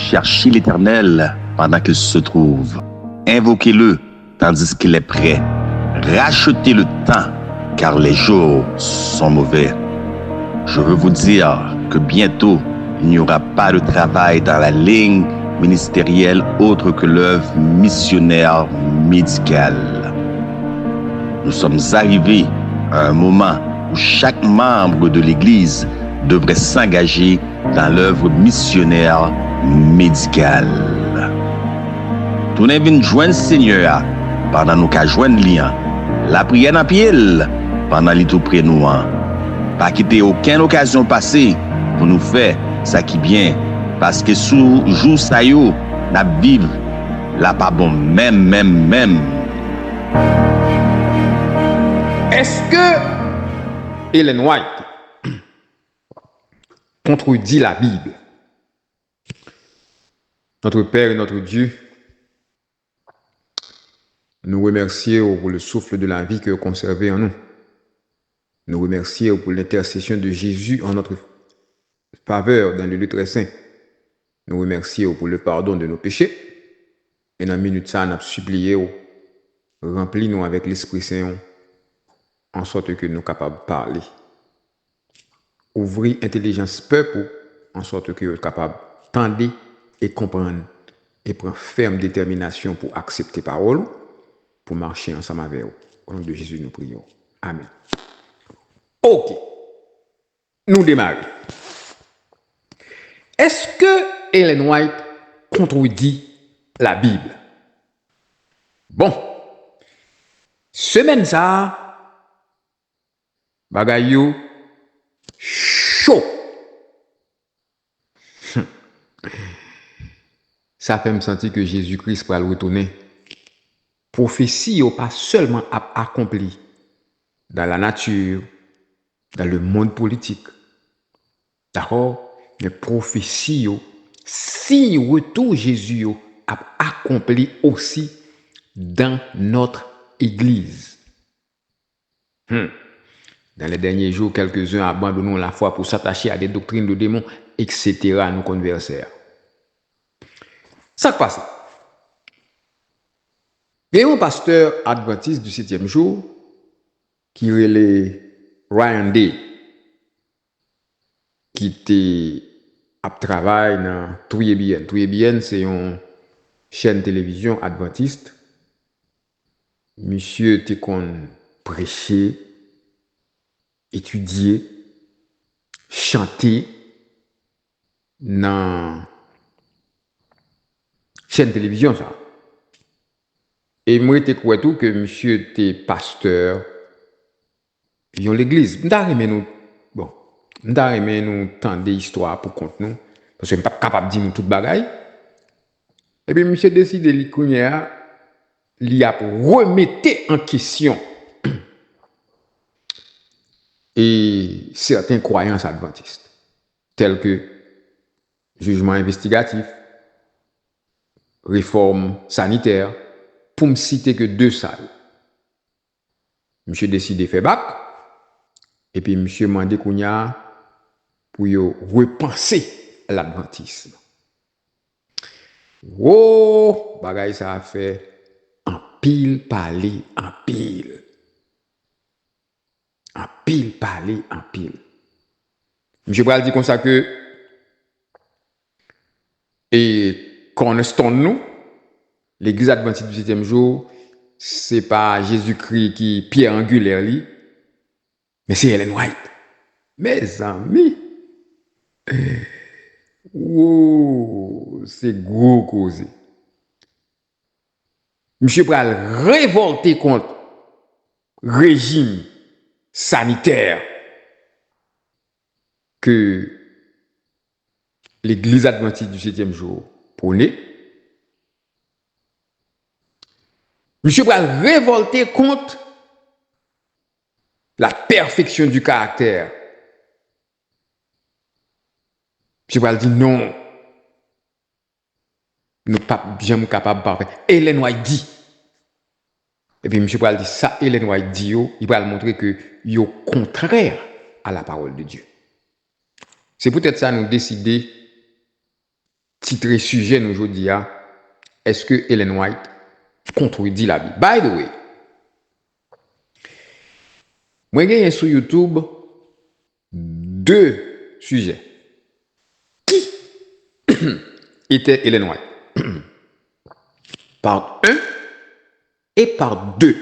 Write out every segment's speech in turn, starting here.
Cherchez l'Éternel pendant qu'il se trouve. Invoquez-le tandis qu'il est prêt. Rachetez le temps, car les jours sont mauvais. Je veux vous dire que bientôt, il n'y aura pas de travail dans la ligne ministérielle autre que l'œuvre missionnaire médicale. Nous sommes arrivés à un moment où chaque membre de l'Église devrait s'engager dans l'œuvre missionnaire médicale. Tout n'est venu joindre Seigneur pendant nous qu'à joindre lien. La prière dans pied pendant les tout près nous. Pas quitter aucune occasion passée pour nous faire ça qui bien. Parce que sous jour ça yo, n'a vivre là pas bon même. Est-ce que Ellen White contredit la Bible? Notre Père et notre Dieu, nous remercions pour le souffle de la vie que vous conservez en nous. Nous remercions pour l'intercession de Jésus en notre faveur dans le lieu très saint. Nous remercions pour le pardon de nos péchés. Et dans la minute ça, nous avons supplié, remplis-nous avec l'Esprit Saint, en sorte que nous sommes capables de parler. Ouvrir l'intelligence peuple, en sorte que nous sommes capables d'entendre et comprendre et prendre ferme détermination pour accepter parole, pour marcher ensemble avec vous. Au nom de Jésus, nous prions. Amen. Ok. Nous démarrons. Est-ce que Ellen White contredit la Bible? Bon. Semaine ça, bagay yo chaud. Ça fait me sentir que Jésus-Christ va le retourner. Prophétie n'est pas seulement accomplie dans la nature, dans le monde politique. D'accord? Mais prophétie, si retour Jésus a accompli aussi dans notre Église. Dans les derniers jours, quelques-uns abandonnons la foi pour s'attacher à des doctrines de démons, etc. Nous conversèrent. Ça passe. Il y a un pasteur adventiste du 7e jour qui est Ryan Day, qui était à travail dans Touyebien. Touyebien, c'est une chaîne télévision adventiste. Monsieur était qu'on prêcher, étudier, chanter dans chaîne télévision ça. Et moi j'étais quoi tout que monsieur était pasteur dans l'église. Nous tendre des histoires pour compte nous parce que je suis pas capable de dire nous toute bagaille. Et puis monsieur décide de il a remettre en question et certaines croyances adventistes telles que jugement investigatif, réforme sanitaire, pour me citer que deux salles. Monsieur décide de faire bac, et puis monsieur m'a demandé pour repenser l'adventisme. Oh, bagay ça a fait en pile parler, en pile. En pile parler, en pile. Monsieur Bral dit comme ça que et cornerstone nous, l'église adventiste du 7e jour, c'est pas Jésus-Christ qui pierre angulaire li, mais c'est Ellen White. Mes amis, wow, c'est gros causé. Monsieur Bral révolté contre régime sanitaire que l'église adventiste du 7e jour prônait. Monsieur Bral révolté contre la perfection du caractère. Monsieur Bral dit non. Nous ne sommes pas jamais capables de parler. Ellen White dit. Et puis M. Bral dit ça, Ellen White dit, il va montrer que il est contraire à la parole de Dieu. C'est peut-être ça nous décider titré sujet nous aujourd'hui, est-ce que Ellen White contredit la Bible? By the way, moi j'ai sur YouTube 2 sujets. Qui était Ellen White? Part 1 et part 2.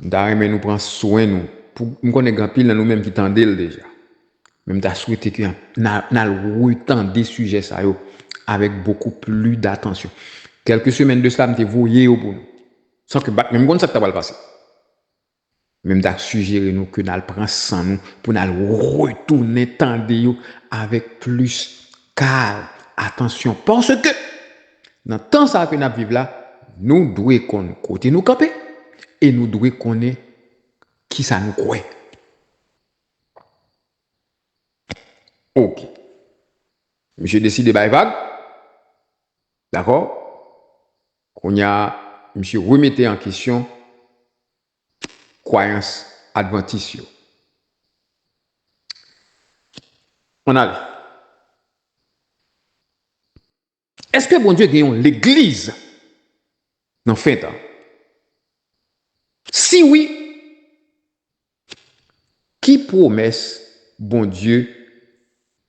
D'ailleurs, nous prenons soin nous pour nous connaître grand pile nous-mêmes qui tendent déjà. Même t'as souhaité que n'a retendre des sujets ça yo avec beaucoup plus d'attention. Quelques semaines de cela m'était voyé pour nous. Sans que même comme ça t'as pas le passé. Même t'as suggéré nous que nous prend sans nous pour nous retourner tendre yo avec plus calme, attention parce que dans le temps ça que nous vivons là, nous devons connaître côté nous camper et nous devons connaître qui ça nous croit. Ok. Monsieur décide de vague. D'accord? Qu'on y a, monsieur remettez en question croyance adventiste. On a. Est-ce que bon Dieu gagne l'église dans fin temps? Si oui, qui promesse bon Dieu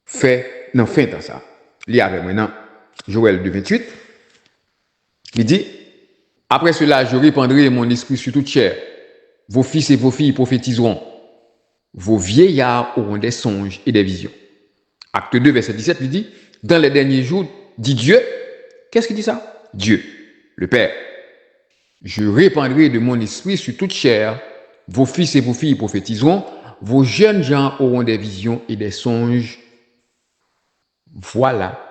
fait dans fin temps ça? Il y avait maintenant Joël 2:28. Il dit, après cela, je répandrai mon esprit sur toute chair. Vos fils et vos filles prophétiseront. Vos vieillards auront des songes et des visions. Acte 2, verset 17, il dit, dans les derniers jours, dit Dieu, qu'est-ce qu'il dit ça? Dieu, le Père. Je répandrai de mon esprit sur toute chair. Vos fils et vos filles prophétiseront. Vos jeunes gens auront des visions et des songes. Voilà.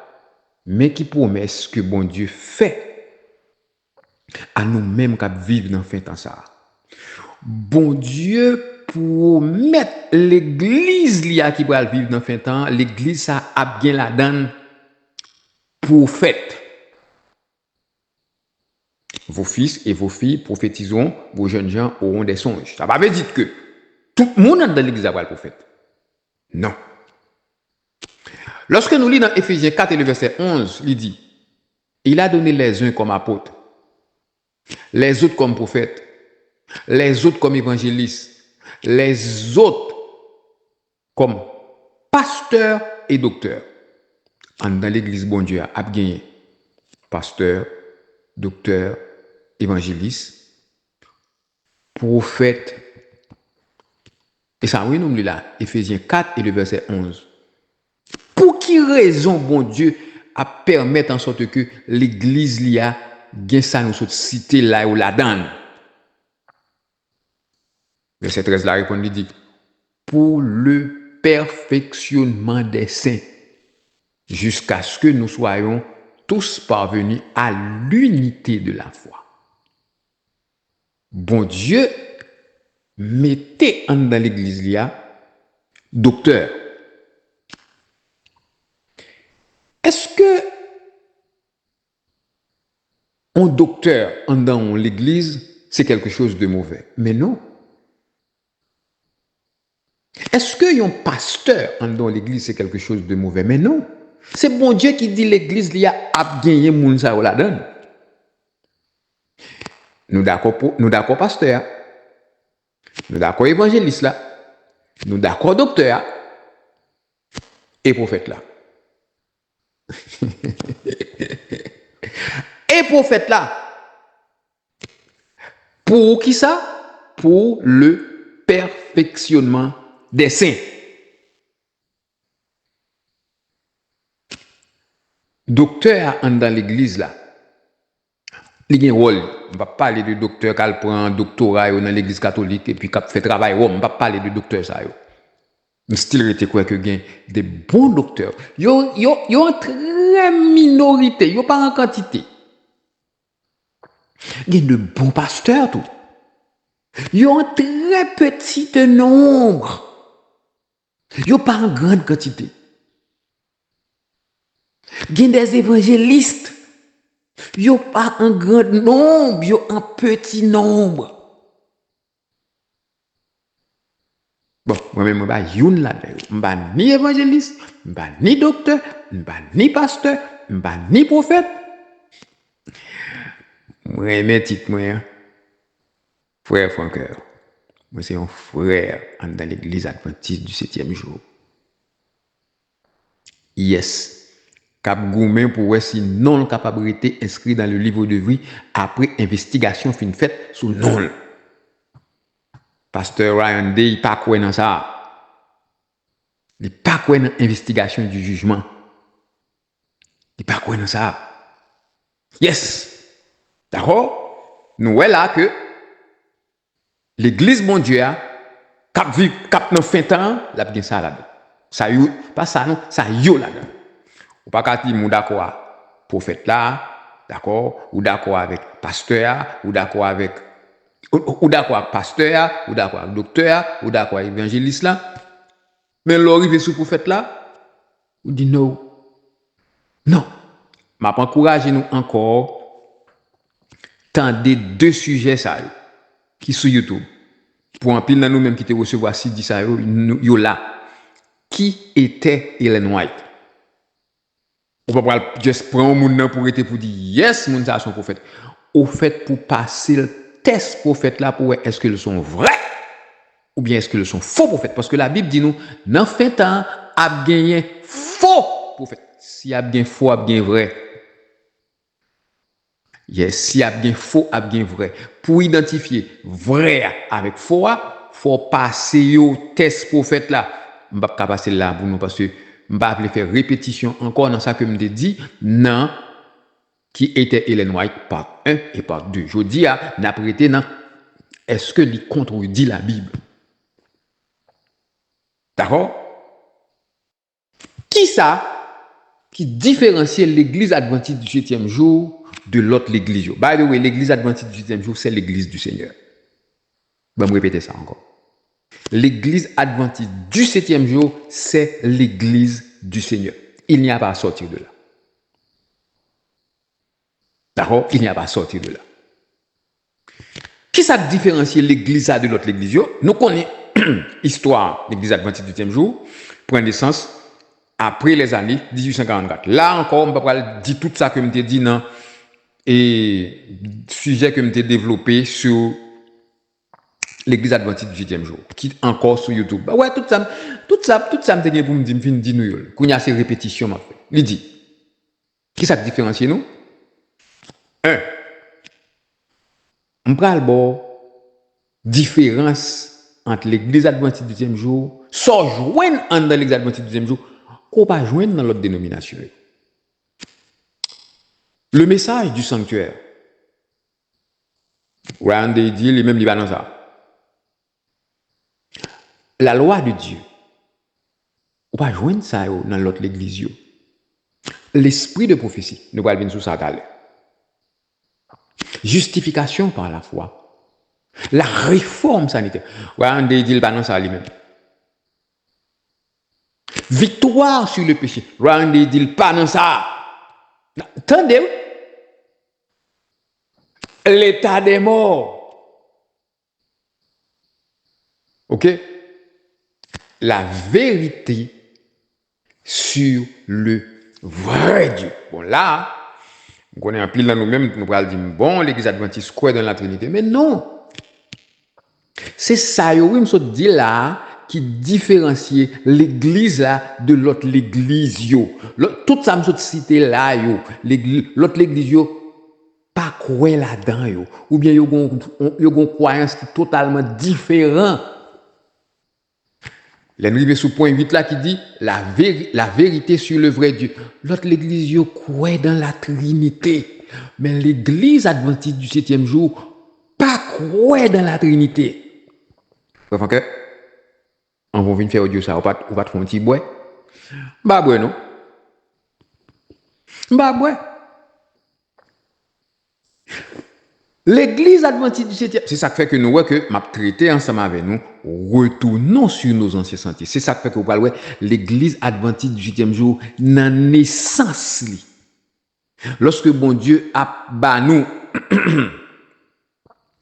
Mais qui promesse que bon Dieu fait à nous-mêmes qui vivons dans fin temps ça. Bon Dieu promet l'église qui va vivre dans fin temps, l'église ça a bien la donne prophète. Vos fils et vos filles prophétiseront, vos jeunes gens auront des songes. Ça va pas dire que tout le monde dans l'église va le prophète. Non. Lorsque nous lisons dans Éphésiens 4 et le verset 11, il dit, il a donné les uns comme apôtres, les autres comme prophètes, les autres comme évangélistes, les autres comme pasteurs et docteurs. Dans l'église, bon Dieu a gagné pasteur, docteur, évangéliste, prophète. Et ça, oui, nous là, Éphésiens 4 et le verset 11. Pour qui raison, bon Dieu, a permettre en sorte que l'église li a gain ça nous cité là ou la donne. Verset 13 la réponse lui dit pour le perfectionnement des saints jusqu'à ce que nous soyons tous parvenus à l'unité de la foi. Bon Dieu mettez dans l'église là docteur. Est-ce que un docteur dans l'église, c'est quelque chose de mauvais? Mais non. Est-ce qu'un pasteur dans l'église, c'est quelque chose de mauvais? Mais non. C'est bon Dieu qui dit l'église il y a gagné moun sa ou la donne. Nous d'accord pasteur. Nous d'accord évangéliste là. Nous d'accord docteur et prophète là. Et prophète là, pour qui ça? Pour le perfectionnement des saints. Docteur dans l'église là, il y a un rôle. On ne va pas parler de docteur qui prend un doctorat dans l'église catholique et puis qui fait travail. On ne va pas parler de docteur ça. Mais style était quoi que gain des bons docteurs. Yo en très minorité, yo pas en quantité. Il y a de bons pasteurs tout. Yo en très petit nombre. Yo pas en grande quantité. Il y a des évangélistes. Yo pas en grand nombre, yo en petit nombre. Bon, moi-même, je suis youn là-dedans. Je ne suis ni évangéliste, je ne suis ni docteur, je ne suis ni pasteur, je ne suis ni prophète. Moi, je suis titre, moi, frère Francoeur. Moi, c'est un frère dans l'église adventiste du 7e jour. Yes. Cap Goumen pour voir si non capacité inscrit dans le livre de vie après investigation fin faite sous non. Pasteur Ryan Day, il pas quoi dans ça. Il pas quoi dans investigation du jugement. Il pas quoi dans ça. Yes. D'accord? Nous voyons là que l'église bon Dieu cap dans fin temps, la bien ça là-dedans. Ça yo, pas ça non, ça yo là-dedans. Ou pas qu'à dire mon d'accord prophète là, d'accord, ou d'accord avec pasteur, ou d'accord avec pasteur, ou d'accord avec docteur, ou d'accord avec évangéliste là. Mais l'arrivée sous prophète là, ou dit non. Non. M'a pas encouragé nous encore tendre deux sujets ça qui sur YouTube. Pour en pile dans nous même qui te recevoir si dit ça yo là. Qui était Ellen White? On va pas juste prendre un monde pour être pour dire yes, moun ça son prophète. Au fait pour passer le test prophète là pour voir est-ce qu'ils sont vrais ou bien est-ce qu'ils sont faux prophètes parce que la Bible dit nous dans fin temps a gagné faux prophète. Si a bien faux a bien vrai. Yes, si a bien faux a bien vrai. Pour identifier vrai avec faux, faut passer au test prophète là. On va pas passer là pour nous parce que je ne vais pas faire répétition encore dans ça que je me dit, non, qui était Ellen White, part 1 et part 2. Je dis, n'a prêté, non, est-ce que il contredit la Bible? D'accord? Qui ça, qui différencie l'église adventiste du 7e jour de l'autre église? By the way, l'église adventiste du 7e jour, c'est l'église du Seigneur. Je vais me répéter ça encore. L'église adventiste du 7e jour, c'est l'église du Seigneur. Il n'y a pas à sortir de là. D'accord? Il n'y a pas à sortir de là. Qui ça différencie l'église de l'autre église? Nous connaissons l'histoire de l'église adventiste du 7e jour, prend naissance après les années 1844. Là encore, on ne peut pas dire tout ça que je t'ai dit dans et sujet que je t'ai développé sur l'église adventiste du 7e jour, qui est encore sur YouTube. Bah ouais, tout ça, me dit pour me dire, nous, qu'on y a ces répétitions, m'a fait. Il dit, qui ça différencie nous? Un, on prend le différence entre l'église adventiste du 7e jour, sans joindre dans l'église adventiste du 7e jour, qu'on pas joindre dans l'autre dénomination. Le message du sanctuaire. Ryan Day dit, les mêmes dit dans ça. La loi de Dieu, on va joindre ça dans l'autre l'église. L'esprit de prophétie, nous allons venir sur ça. Justification par la foi. La réforme sanitaire. On dit pas non ça lui-même. Victoire sur le péché. On dit pas non ça. Attendez. L'état des morts. OK? La vérité sur le vrai Dieu. Bon, là, on connaît un pile dans nous-mêmes, nous allons dire, bon, l'église adventiste croit dans la Trinité. Mais non. C'est ça, oui, je dis là, qui différencie l'église là de l'autre l'église. Tout ça, je cité là, l'autre l'église, pas croire là-dedans, ou bien ils ont une croyance qui est totalement différente. L'arrivée sous point 8 là qui dit la vérité sur le vrai Dieu. L'autre l'église croit dans la Trinité. Mais l'église adventiste du 7e jour pas croit dans la Trinité. Vous comprenez? On va venir faire audio ça, on va te faire un petit bois. Bah bois non. Bah bois. L'église adventiste du 7e, c'est ça qui fait que nous voyons que m'a traité ensemble avec nous, retournons sur nos anciens sentiers. C'est ça qui fait que vous parlez l'église adventiste du 7e jour dans naissance. Lorsque bon Dieu a ba nous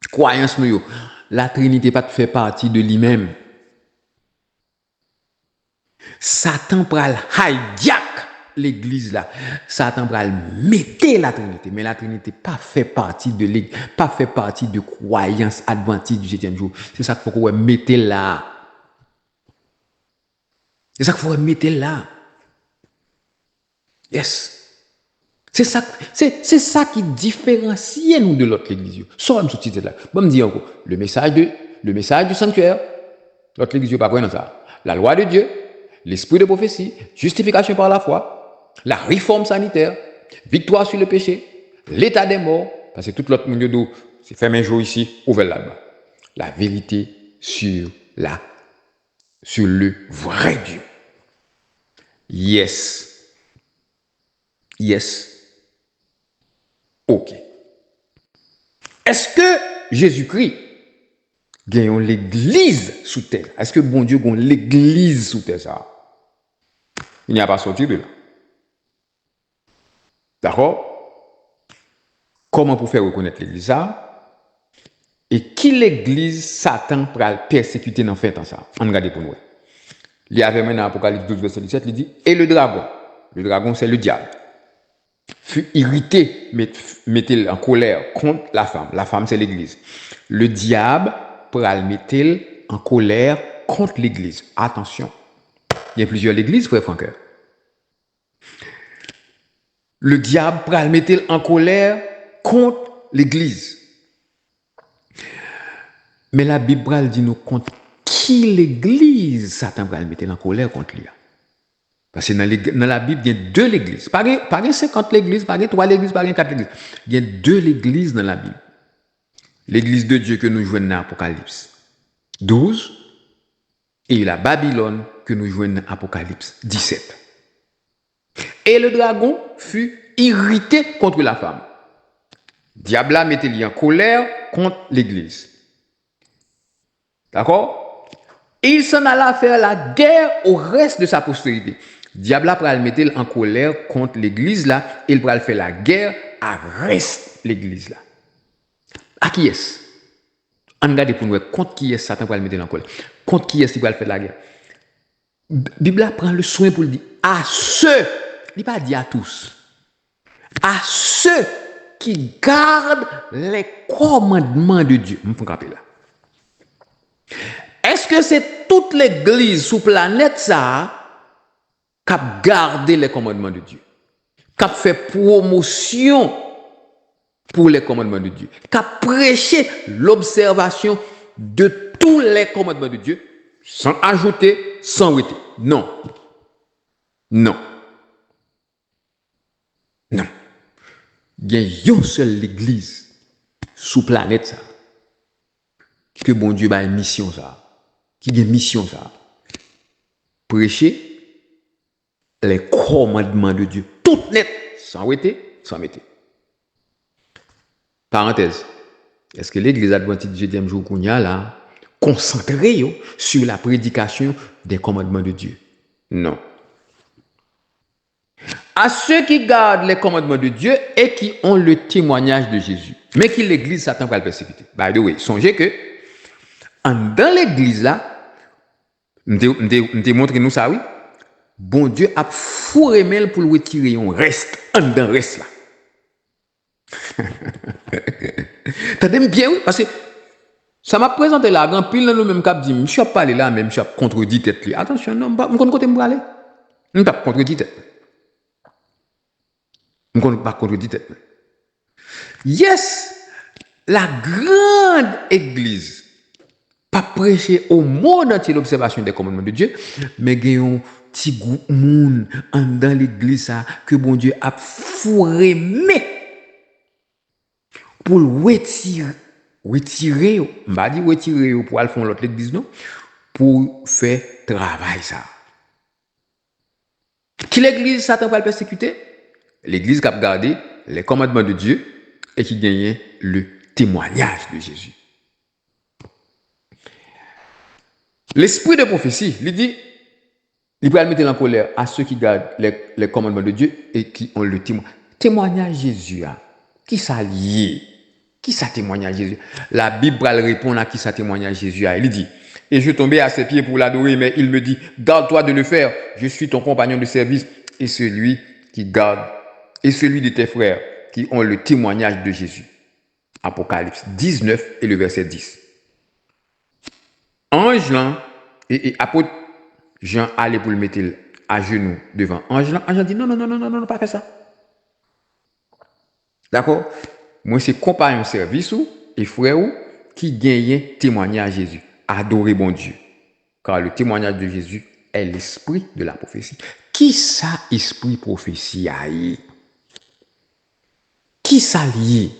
croyance nous, la Trinité pas fait partie de lui-même. Satan pral hijack l'église là. Satan pral mettre la Trinité, mais la Trinité pas fait partie de l'église, pas fait partie de croyance adventiste du 7e jour. C'est ça qu'il faut qu'on mette là. C'est ça qu'il faut mettre là. Yes. C'est ça qui différencie nous de l'autre église. Sans me sous-titre là. Bon me dire encore, le message du sanctuaire, l'autre église pas dans ça. La loi de Dieu, l'esprit de prophétie, justification par la foi, la réforme sanitaire, victoire sur le péché, l'état des morts, parce que tout l'autre monde d'où c'est fait un jour ici, ouvert là-bas. La vérité sur le vrai Dieu. Yes. Yes. OK. Est-ce que Jésus-Christ gagne l'église sous terre? Est-ce que bon Dieu gagne l'église sous terre ça? Il n'y a pas sorti de là. D'accord? Comment pour faire reconnaître l'église ça? Et qui l'église Satan pour persécuter dans fin temps ça? On regarde pour nous. Il y avait maintenant Apocalypse 12 verset 17, il dit et le dragon c'est le diable. Fut irrité, mettez en colère contre la femme c'est l'église. Le diable pral mettre en colère contre l'église. Attention, il y a plusieurs églises, frère Franqueur. Le diable pral mettre en colère contre l'église. Mais la Bible pral dit nous contre qui l'église Satan pral mettre en colère contre lui. Parce que dans la Bible, il y a 2 l'églises. Pas 50 l'églises, pas 3 l'églises, pas 4 l'églises. Il y a 2 l'églises dans la Bible. L'église de Dieu que nous jouons dans Apocalypse 12 et la Babylone que nous jouons dans Apocalypse 17. Et le dragon fut irrité contre la femme. Diable mettait-il en colère contre l'église. D'accord? Il s'en alla faire la guerre au reste de sa postérité. Diable pral mettre en colère contre l'église là, il pral faire la guerre à reste l'église là. À qui est-ce? On regarde pour nous contre qui est Satan pral mettre en colère. Contre qui est-ce qu'il pral faire la guerre? Bible prend le soin pour le dire à ceux, il pas dit à tous. À ceux qui gardent les commandements de Dieu. Je vais là. Est-ce que c'est toute l'église sous planète ça qui a gardé les commandements de Dieu, qui a fait promotion pour les commandements de Dieu, qui a prêché l'observation de tous les commandements de Dieu, sans ajouter, sans retirer? Non. Non. Non. Il y a une seule église sous planète ça, que bon Dieu a une mission ça, qui a une mission ça, prêcher les commandements de Dieu, tout net, sans arrêter, sans mettre. Parenthèse, est-ce que l'église adventiste du 7e jour qu'on y a là, concentrée sur la prédication des commandements de Dieu? Non. À ceux qui gardent les commandements de Dieu et qui ont le témoignage de Jésus, mais qui l'église Satan va le persécuter. By the way, songez que dans l'église là, m'te montre nous ça oui. Bon Dieu a fourré mêle pour le retirer un reste, dans reste là. T'as bien oui parce que ça m'a présenté là grand pile dans le même cap dit monsieur pas aller là même monsieur contredit tête li. Attention non pas me côté me aller. On pas contredit tête. On pas contredit tête. Yes, la grande église pas prêcher au monde entier l'observation des commandements de Dieu, mais gagne petit groupe monde dans l'église ça que bon Dieu a fourré mais pour retirer m'a dit retirer pour aller faire l'autre l'église non pour faire travail ça. Qui l'église Satan va le persécuter? L'église qui a gardé les commandements de Dieu et qui gagne le témoignage de Jésus. L'esprit de prophétie, il dit, il peut mettre en colère à ceux qui gardent les commandements de Dieu et qui ont le témoignage de Jésus. Qui ça lié? Qui ça témoignage Jésus? La Bible va répondre à qui ça témoignage Jésus. Il dit, Et je tombais à ses pieds pour l'adorer, mais il me dit, garde-toi de le faire. Je suis ton compagnon de service et celui qui garde, et celui de tes frères qui ont le témoignage de Jésus. Apocalypse 19 et le verset 10. Ange là, et apôtre Jean allait pour le mettre à genoux devant Ange là. Ange dit, non, pas faire ça. D'accord? Moi, c'est compagnon de service ou, et frère ou, qui gagne témoignage à Jésus. Adorer bon Dieu. Car le témoignage de Jésus est l'esprit de la prophétie. Qui ça, esprit prophétie aïe? Qui ça lié?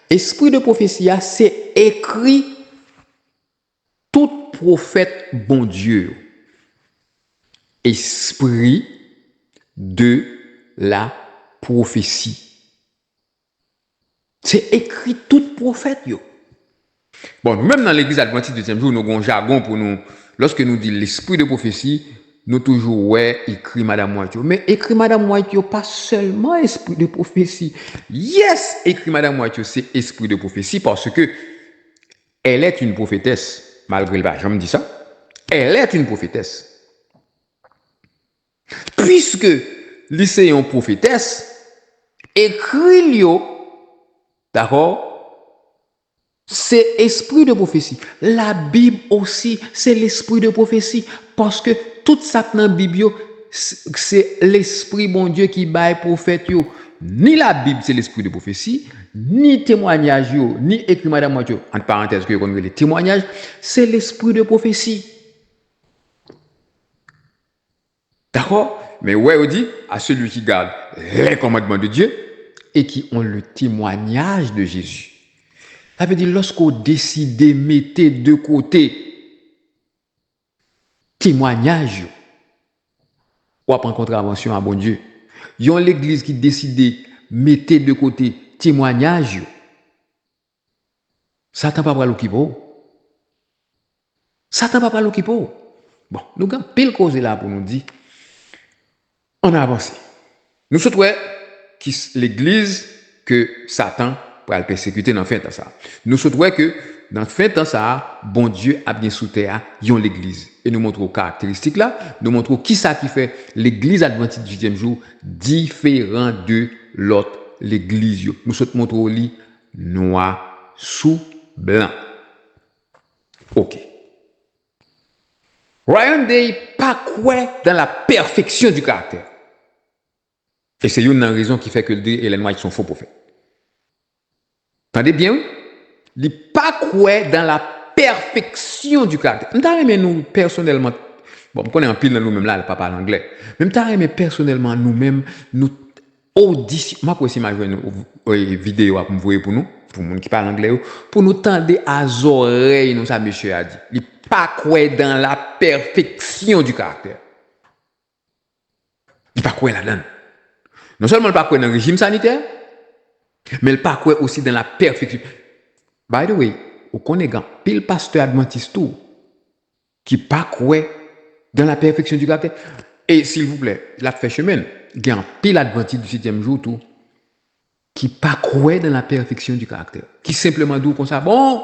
Esprit de prophétie, c'est écrit tout prophète bon Dieu. Esprit de la prophétie. C'est écrit tout prophète, yo. Bon, même dans l'église adventiste du 2e jour, nous avons un jargon pour nous. Lorsque nous disons l'esprit de prophétie, nous toujours, ouais, écrit Madame White. Mais écrit Madame White, pas seulement esprit de prophétie. Yes, écrit Madame White, c'est esprit de prophétie parce que elle est une prophétesse, malgré le bas, je me dis ça. Elle est une prophétesse. Puisque lycéen prophétesse, écrit Lio, d'accord? C'est esprit de prophétie. La Bible aussi, c'est l'esprit de prophétie. Parce que tout ça dans la Bible, c'est l'esprit bon Dieu qui baille prophète. Ni la Bible, c'est l'esprit de prophétie, ni témoignage, ni écrit Madame Moitio, entre parenthèses, que on les témoignages, c'est l'esprit de prophétie. D'accord? Mais ouais, on dit à celui qui garde les commandements de Dieu et qui ont le témoignage de Jésus. Ça veut dire, lorsqu'on décide de mettre de côté témoignage, ou après contravention à bon Dieu, il y a l'église qui décide de mettre de côté témoignage, Satan pas parler qui pour. Satan pas parler qui pour. Bon, nous avons pile cause là pour nous dire, on a avancé. Nous souhaitons que l'église que Satan pour le persécuter dans fin de temps ça. Nous souhaitons que dans fin de temps ça, bon Dieu a bien sous terre, yon l'église. Et nous montrons caractéristiques là, nous montrons qui ça qui fait l'église adventiste du 10e jour différent de l'autre l'église. Nous souhaitons montrer li noir sous blanc. OK. Ryan Day pas quoi dans la perfection du caractère. Et c'est une raison qui fait que Ellen White sont faux prophètes. Entendez bien, oui? Il n'est pas quoi dans la perfection du caractère. Nous, personnellement, bon, on connaît un pile dans nous-mêmes là, le papa l'anglais. Même mais personnellement, nous-mêmes, nous audition. Moi, aussi, ma une vidéo à me voir pour nous, pour les gens qui parlent anglais, pour nous tendre à oreilles, nous, ça, monsieur a dit. Il n'est pas quoi dans la perfection du caractère. Il n'est pas quoi là-dedans. Non seulement il n'est pas quoi dans le régime sanitaire, mais il pas quoi aussi dans la perfection. By the way, vous connaissez pile pasteur adventiste tout qui pas quoi dans la perfection du caractère. Et s'il vous plaît, la fait chemin, il y a un pile adventiste du 7e jour tout qui pas quoi dans la perfection du caractère, qui simplement dit comme ça, bon,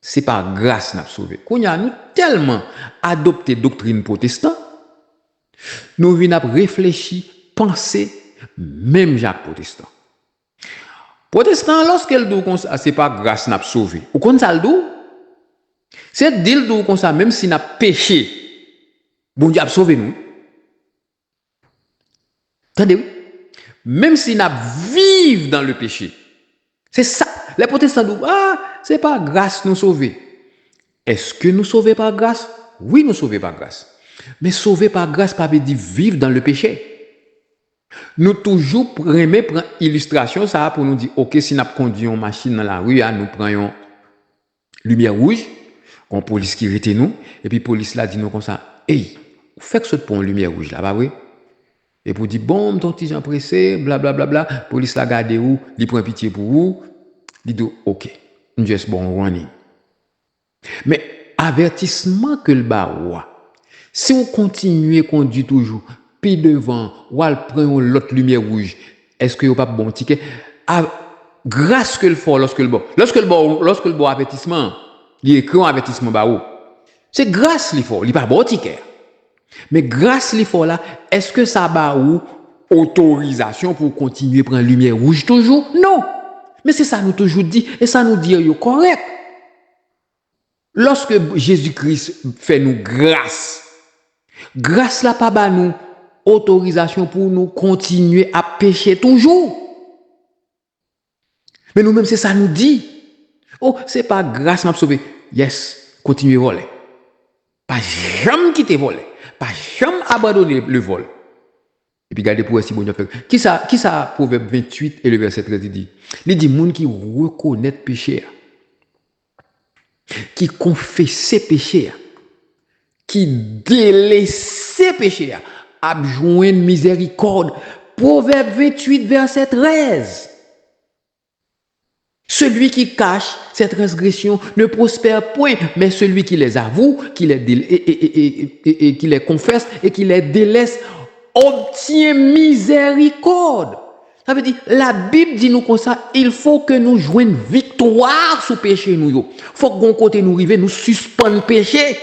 c'est par grâce n'a sauvé. Qu'on y a nous tellement adopté doctrine protestante, nous venons réfléchir, penser même Jacques protestant. Protestant, lorsqu'elle dit comme ça, c'est pas grâce n'a sauvé. Ou comme ça le dit, c'est dire comme ça, même si n'a péché, bon Dieu a sauvé nous. Attendez, même si n'a vivre dans le péché. C'est ça. Les protestants disent, c'est pas grâce nous sauver. Est-ce que nous sauver par grâce? Oui, nous sauver par grâce. Mais sauver par grâce, pas veut dire vivre dans le péché. Nous toujours prendre illustration ça pour nous dire OK si nous conduisons une machine dans la rue nous prenons lumière rouge on police qui arrête nous et puis police là dit nous comme ça hey fait que ce pour une lumière rouge là pas vrai et pour dire bon ton petit Jean pressé blablabla bla, bla, police là garder où il prend pitié pour vous il dit OK nous juste bon running mais avertissement que le baroua si on continue à conduire toujours puis devant, ou elle prend l'autre lumière rouge, est-ce que vous pas bon ticket? Grâce que le fort lorsque le bon avertissement, Il écrit un avertissement barreau. C'est grâce qu'il faut, il pas bon ticket. Mais grâce qu'il faut là, est-ce que ça barreau autorisation pour continuer à prendre lumière rouge toujours? Non. Mais c'est ça nous toujours dit et ça nous dit correct. Lorsque Jésus-Christ fait nous grâce, grâce là pas ba nous autorisation pour nous continuer à pécher toujours. Mais nous-mêmes c'est ça nous dit. Oh, c'est pas grâce m'a sauvé. Yes, continuez voler. Pas jamais quitter voler, pas jamais abandonner le vol. Et puis regardez pour si bon fait. Qui ça Proverbe 28 et le verset 13 dit. Il dit monde qui reconnaît péché, qui confesse péché, qui délaisse péché, a joindre miséricorde. Proverbe 28 verset 13. Celui qui cache ses transgressions ne prospère point, mais celui qui les avoue, qui les confesse et qui les délaisse obtient miséricorde. Ça veut dire, la Bible dit nous comme ça, il faut que nous joignions victoire sur péché nous. Il faut que côté nous arrive, nous suspendre péché.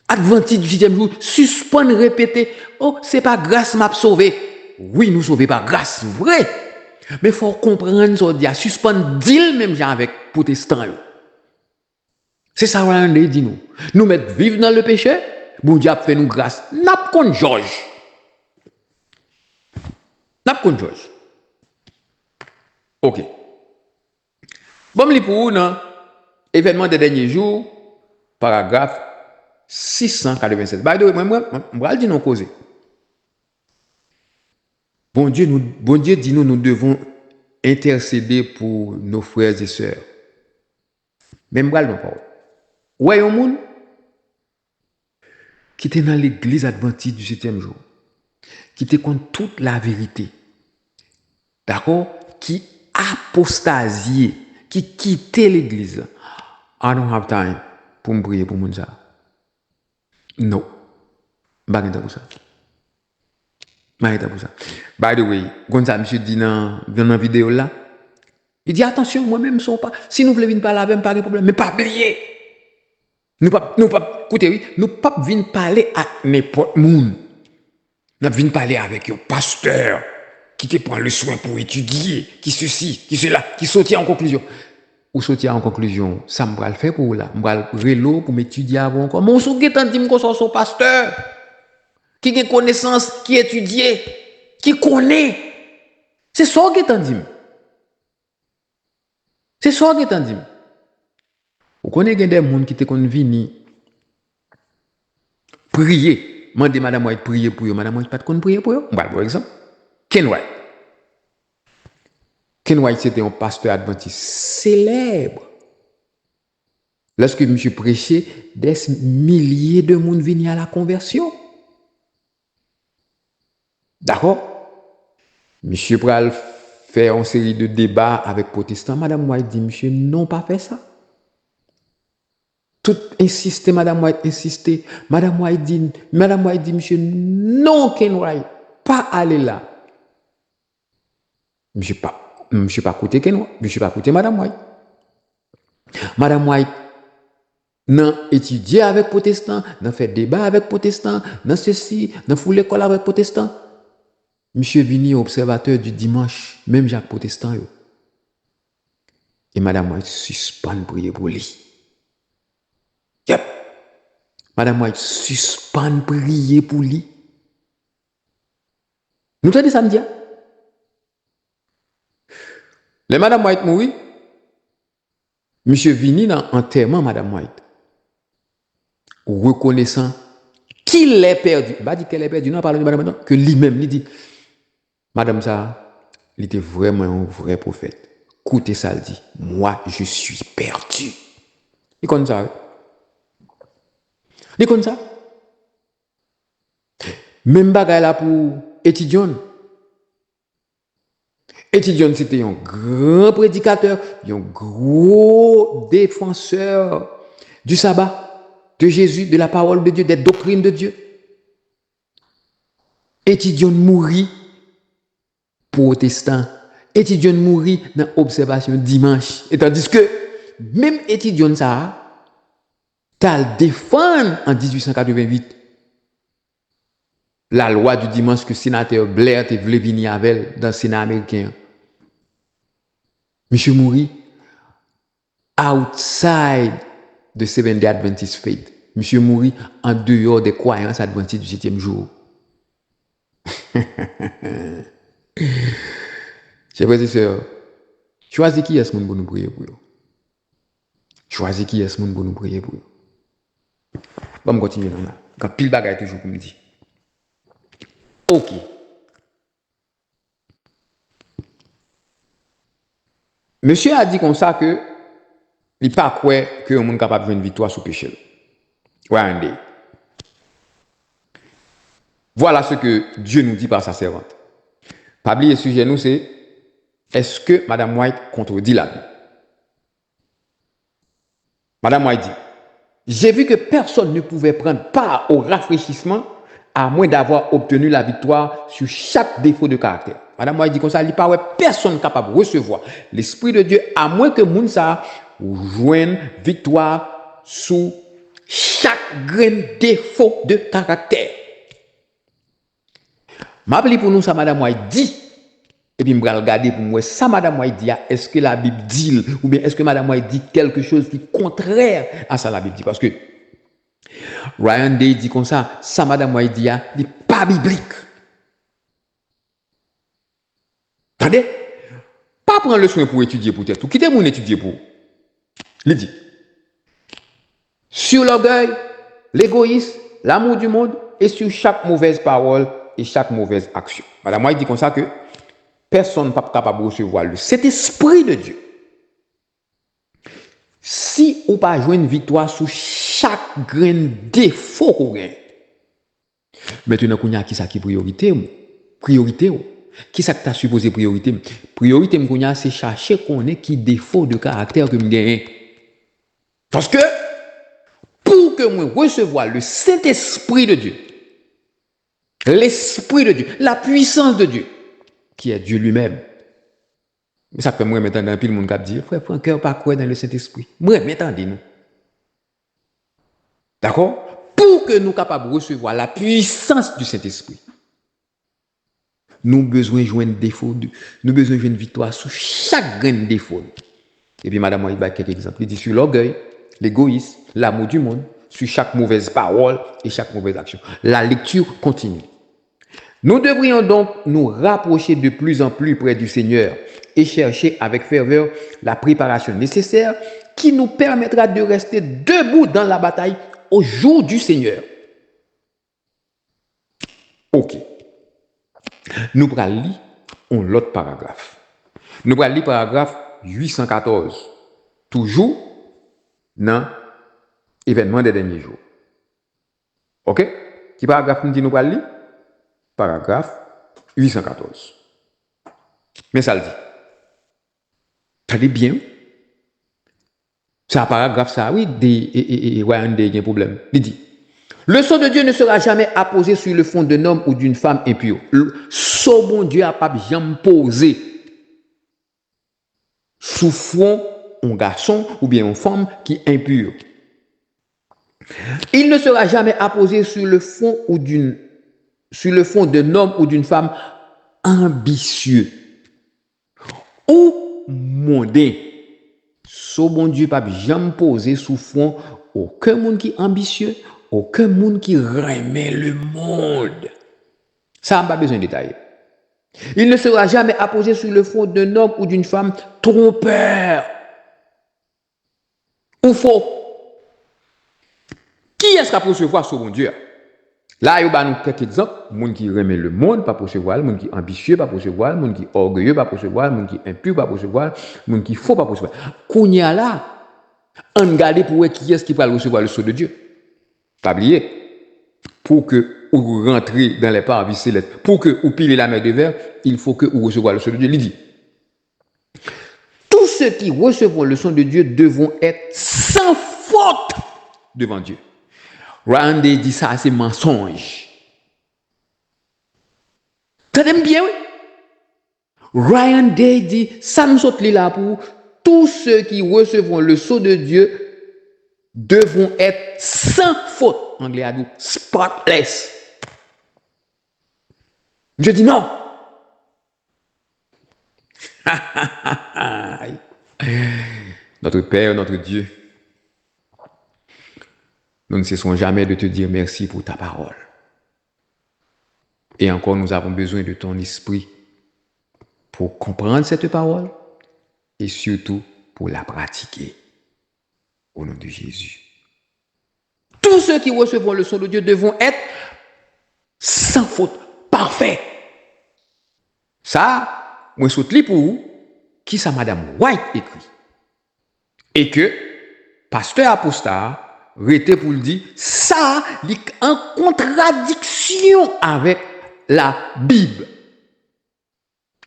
Adventiste du 6e jour, suspendre, répéter, oh, c'est pas grâce m'a sauvé. Oui, nous sauver par grâce, vrai. Mais il faut comprendre ce qu'il y a, suspendre deal même avec protestants. C'est ça qu'on dit nous. Nous mettre vivre dans le péché, bon Dieu fait nous grâce. N'a pas George. N'a pas George. OK. Bon, li pour nous, événement des derniers jours, paragraphe 687. By the way, moi, je vais dire non causer. Bon Dieu dit nous devons intercéder pour nos frères et sœurs. Même bral non pas. Ouais, un monde qui était dans l'église adventiste du 7e jour, qui était contre toute la vérité. D'accord? Qui apostasiait, qui quittait l'église. I don't have time pour me prier pour mon ça. Non. Pas de temps pour ça. Pour ça. By the way, comme ça, monsieur dit dans la vidéo là, il dit attention, moi-même, si nous voulons parler avec pas de problème, mais pas oublier. Nous pas, écoutez, oui, nous pas venir parler à n'importe qui. Nous venir parler avec un pasteur qui te prend le soin pour étudier, qui ceci, qui cela, qui saute en conclusion. Ou sauter en conclusion, ça me va le faire pour là. Je vais le vélo pour m'étudier avant encore. Mon souguet tant dit que son pasteur. Qui a connaissance, qui étudie, qui connaît. C'est ça qui est en dit. C'est ça qui est en dit. Vous connaissez des gens qui te viennent prier. Mandez madame White prier pour eux. Madame White pas de prier pour eux. Par exemple, Ken White. Ken White c'était un pasteur adventiste célèbre. Lorsque monsieur prêchait, des milliers de monde venaient à la conversion. D'accord? Monsieur Pral fait une série de débats avec protestants. Madame White dit, monsieur, non, pas fait ça. Tout insisté, Madame White insisté. Madame White dit, monsieur, non, Ken White, pas aller là. Monsieur pas écouté Ken White, monsieur pas écouté Madame White. Madame White, non, étudier avec protestants, non, fait débat avec protestants, non, ceci, non, fout l'école avec protestants. Monsieur Vini, observateur du dimanche, même Jacques Protestant. Et Madame White suspend prier pour lui. Yep. Madame White suspend prier pour lui. Nous t'avons dit samedi. Le Madame White mourit. Monsieur Vini dans enterrement Madame White. Reconnaissant qu'il est perdu. Pas dit qu'elle est perdue, non, parle de Madame White, que lui-même, il dit. Madame ça, il était vraiment un vrai prophète. Écoutez ça, il dit, moi, je suis perdu. Il connaît ça. Il connaît ça. Même bagaille là pour étudiant. Étudiant, c'était un grand prédicateur, un gros défenseur du sabbat, de Jésus, de la parole de Dieu, des doctrines de Dieu. Étudiant mourit. Protestant, étudiant mourir dans l'observation dimanche. Et tandis que même étudiant ça, t'as le défendre en 1888 la loi du dimanche que le sénateur Blair te voulait venir avec dans le Sénat américain. Monsieur mourit outside de Seventh-day Adventist faith. Monsieur mourit en dehors des croyances adventistes du 7e jour. Chers frères et sœurs, choisis qui est-ce pour nous prier pour eux. Choisis qui est-ce pour nous prier pour eux. On va continuer là. Quand pile bagaille toujours pour me dire. Ok. Monsieur a dit comme ça que il pas croire que on est capable de faire une victoire sur péché. Ouais, voilà ce que Dieu nous dit par sa servante. Pas oublier le sujet nous c'est est-ce que Madame White contredit la Bible? Madame White dit j'ai vu que personne ne pouvait prendre part au rafraîchissement à moins d'avoir obtenu la victoire sur chaque défaut de caractère. Madame White dit comme ça, il n'y a pas personne capable de recevoir l'Esprit de Dieu à moins que Mounsa joigne victoire sous chaque grain défaut de caractère. M'appelle pour nous ça, Madame White dit, et puis je vais regarder pour moi, ça, Madame White dit, est-ce que la Bible dit, ou bien est-ce que Madame White dit quelque chose qui est contraire à ça, la Bible dit, parce que Ryan Day dit comme ça, Madame White dit, n'est pas biblique. Attendez, pas prendre le soin pour étudier pour tête, ou quitter mon étudier pour. Il dit, sur l'orgueil, l'égoïsme, l'amour du monde, et sur chaque mauvaise parole et chaque mauvaise action. Madame White dit comme ça que personne n'est pas capable de recevoir cet esprit de Dieu. Si on pas jouer une victoire sur chaque grain défaut qu'on gagne. Maintenant, qu'on y a qui ça qui priorité? Priorité. Qui ça que tu as supposé priorité? Priorité, c'est chercher qu'on ait qui défaut de caractère que je gagne. Parce que, pour que moi recevoir le Saint-Esprit de Dieu, l'Esprit de Dieu, la puissance de Dieu, qui est Dieu lui-même, ça fait moi maintenant, puis le monde qui dit, frère, prends un cœur pas quoi dans le Saint-Esprit. Moi, maintenant, dis-nous. D'accord? Pour que nous capables de recevoir la puissance du Saint-Esprit, nous avons besoin de joindre défaut, nous avons besoin de joindre victoire sur chaque grain de défaut. Et puis, Madame Moïba, quelques exemples. Il dit sur l'orgueil, l'égoïsme, l'amour du monde, sur chaque mauvaise parole et chaque mauvaise action. La lecture continue. Nous devrions donc nous rapprocher de plus en plus près du Seigneur et chercher avec ferveur la préparation nécessaire qui nous permettra de rester debout dans la bataille au jour du Seigneur. Ok. Nous allons lire l'autre paragraphe. Nous allons lire paragraphe 814. Toujours dans l'événement des derniers jours. Ok? Qui paragraphe nous dit nous allons lire? Paragraphe 814. Mais ça le dit. Ça dit bien. C'est un paragraphe, ça, oui, et Ryan Day, il y a un problème. Il dit, le sceau de Dieu ne sera jamais apposé sur le front d'un homme ou d'une femme impure. Le sceau bon Dieu n'a pas jamais posé sous front un garçon ou bien une femme qui est impure. Il ne sera jamais apposé sur le front d'un homme ou d'une femme ambitieux ou mondain. So bon Dieu pas jamais posé sous front aucun monde qui est ambitieux, aucun monde qui remet le monde. Ça n'a pas besoin de détailler. Il ne sera jamais apposé sur le front d'un homme ou d'une femme trompeur ou faux. Qui est-ce qui a recevoir ce bon Dieu? Là, il y a quelques exemples. Le monde qui remet le monde, pas recevoir. Le monde qui est ambitieux, pas recevoir. Le monde qui est orgueilleux, pas recevoir. Le monde qui est impur, pas recevoir. Le monde qui est faux, pas recevoir. Kounya là, on regarde pour qui est-ce qui va recevoir le sceau de Dieu. Pas oublier. Pour que vous rentrez dans les parvis célestes, pour que vous pilez la mer de verre, il faut que vous receviez le sceau de Dieu. Il dit, tous ceux qui recevront le sceau de Dieu devront être sans faute devant Dieu. Ryan Day dit ça, c'est mensonge. T'as bien, oui? Ryan Day dit, ça nous saute là pour tous ceux qui recevront le sceau de Dieu devront être sans faute. Anglais a dit spotless. Je dis non. Notre Père, notre Dieu, nous ne cessons jamais de te dire merci pour ta parole. Et encore, nous avons besoin de ton esprit pour comprendre cette parole et surtout pour la pratiquer. Au nom de Jésus. Tous ceux qui recevront le son de Dieu devront être sans faute, parfaits. Ça, moi, je suis pour vous, qui ça, Madame White écrit. Et que, pasteur apostat, rete pour le dire, ça, est en contradiction avec la Bible.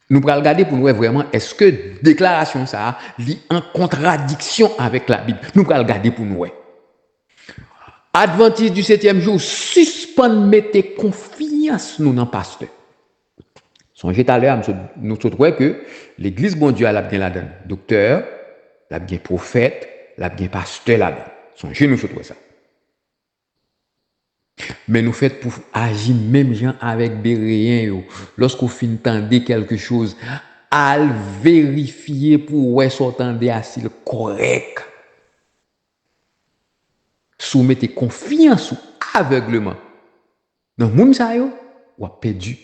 Nous allons regarder pour nous voir vraiment, est-ce que déclaration ça est en contradiction avec la Bible. Nous allons regarder pour nous voir. Adventiste du 7e jour, suspend, mettez confiance nous dans pasteur. Songez tout à l'heure, nous trouvons que l'église, bon Dieu, elle a bien là-dedans. Docteur, elle a bien prophète, elle a bien pasteur là-dedans. Songez, nous trouvons ça. Mais nous faites pour agir même gens avec Béréen. Lorsqu'on finit d'entendre quelque chose, à vérifier pour ouais s'entendre assez correct. Soumettez confiance ou aveuglement. Dans le monde, ça ou a perdu.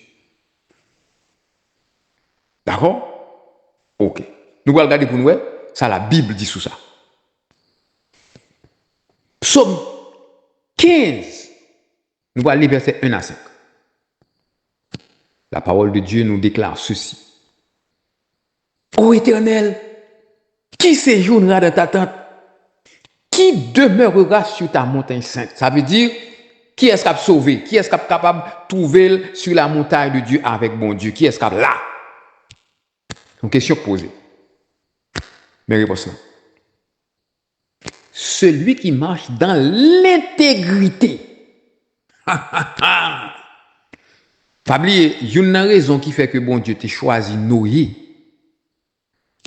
D'accord? Ok. Nous allons regarder pour nous, ça la Bible dit sous ça. Psaume 15. Nous allons lire versets 1 à 5. La parole de Dieu nous déclare ceci. Ô Éternel, qui séjournera dans ta tente? Qui demeurera sur ta montagne sainte? Ça veut dire, qui est-ce qui a sauvé? Qui est-ce qui est capable de trouver sur la montagne de Dieu avec bon Dieu? Qui est-ce qui est là? Une question posée. Mais réponse là. Celui qui marche dans l'intégrité. Pas oublier, il y a une raison qui fait que bon Dieu t'a choisi Noé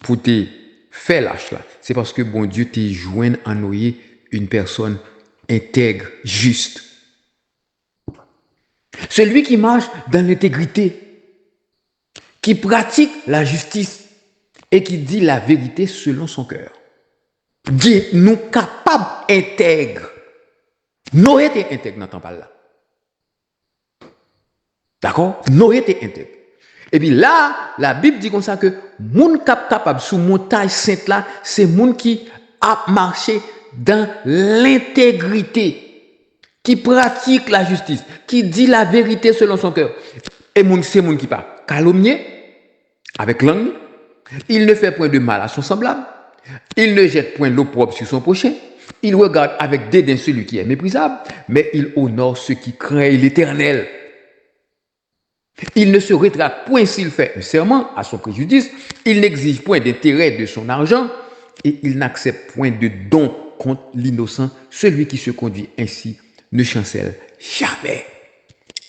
pour te faire lâche là. C'est parce que bon Dieu t'a joint en Noé une personne intègre, juste. Celui qui marche dans l'intégrité, qui pratique la justice et qui dit la vérité selon son cœur. Dieu nous capables intègre. Noé était intègre dans ton là. D'accord? Noé était intègre. Et puis là, la Bible dit comme ça que moun capable sous montagne sainte là, c'est moun qui a marché dans l'intégrité, qui pratique la justice, qui dit la vérité selon son cœur. Et moun c'est moun qui pas calomnier avec langue, il ne fait point de mal à son semblable, il ne jette point l'opprobre sur son prochain, il regarde avec dédain celui qui est méprisable, mais il honore ceux qui craignent l'Éternel. Il ne se rétracte point s'il fait un serment à son préjudice, il n'exige point d'intérêt de son argent et il n'accepte point de don contre l'innocent. Celui qui se conduit ainsi ne chancelle jamais.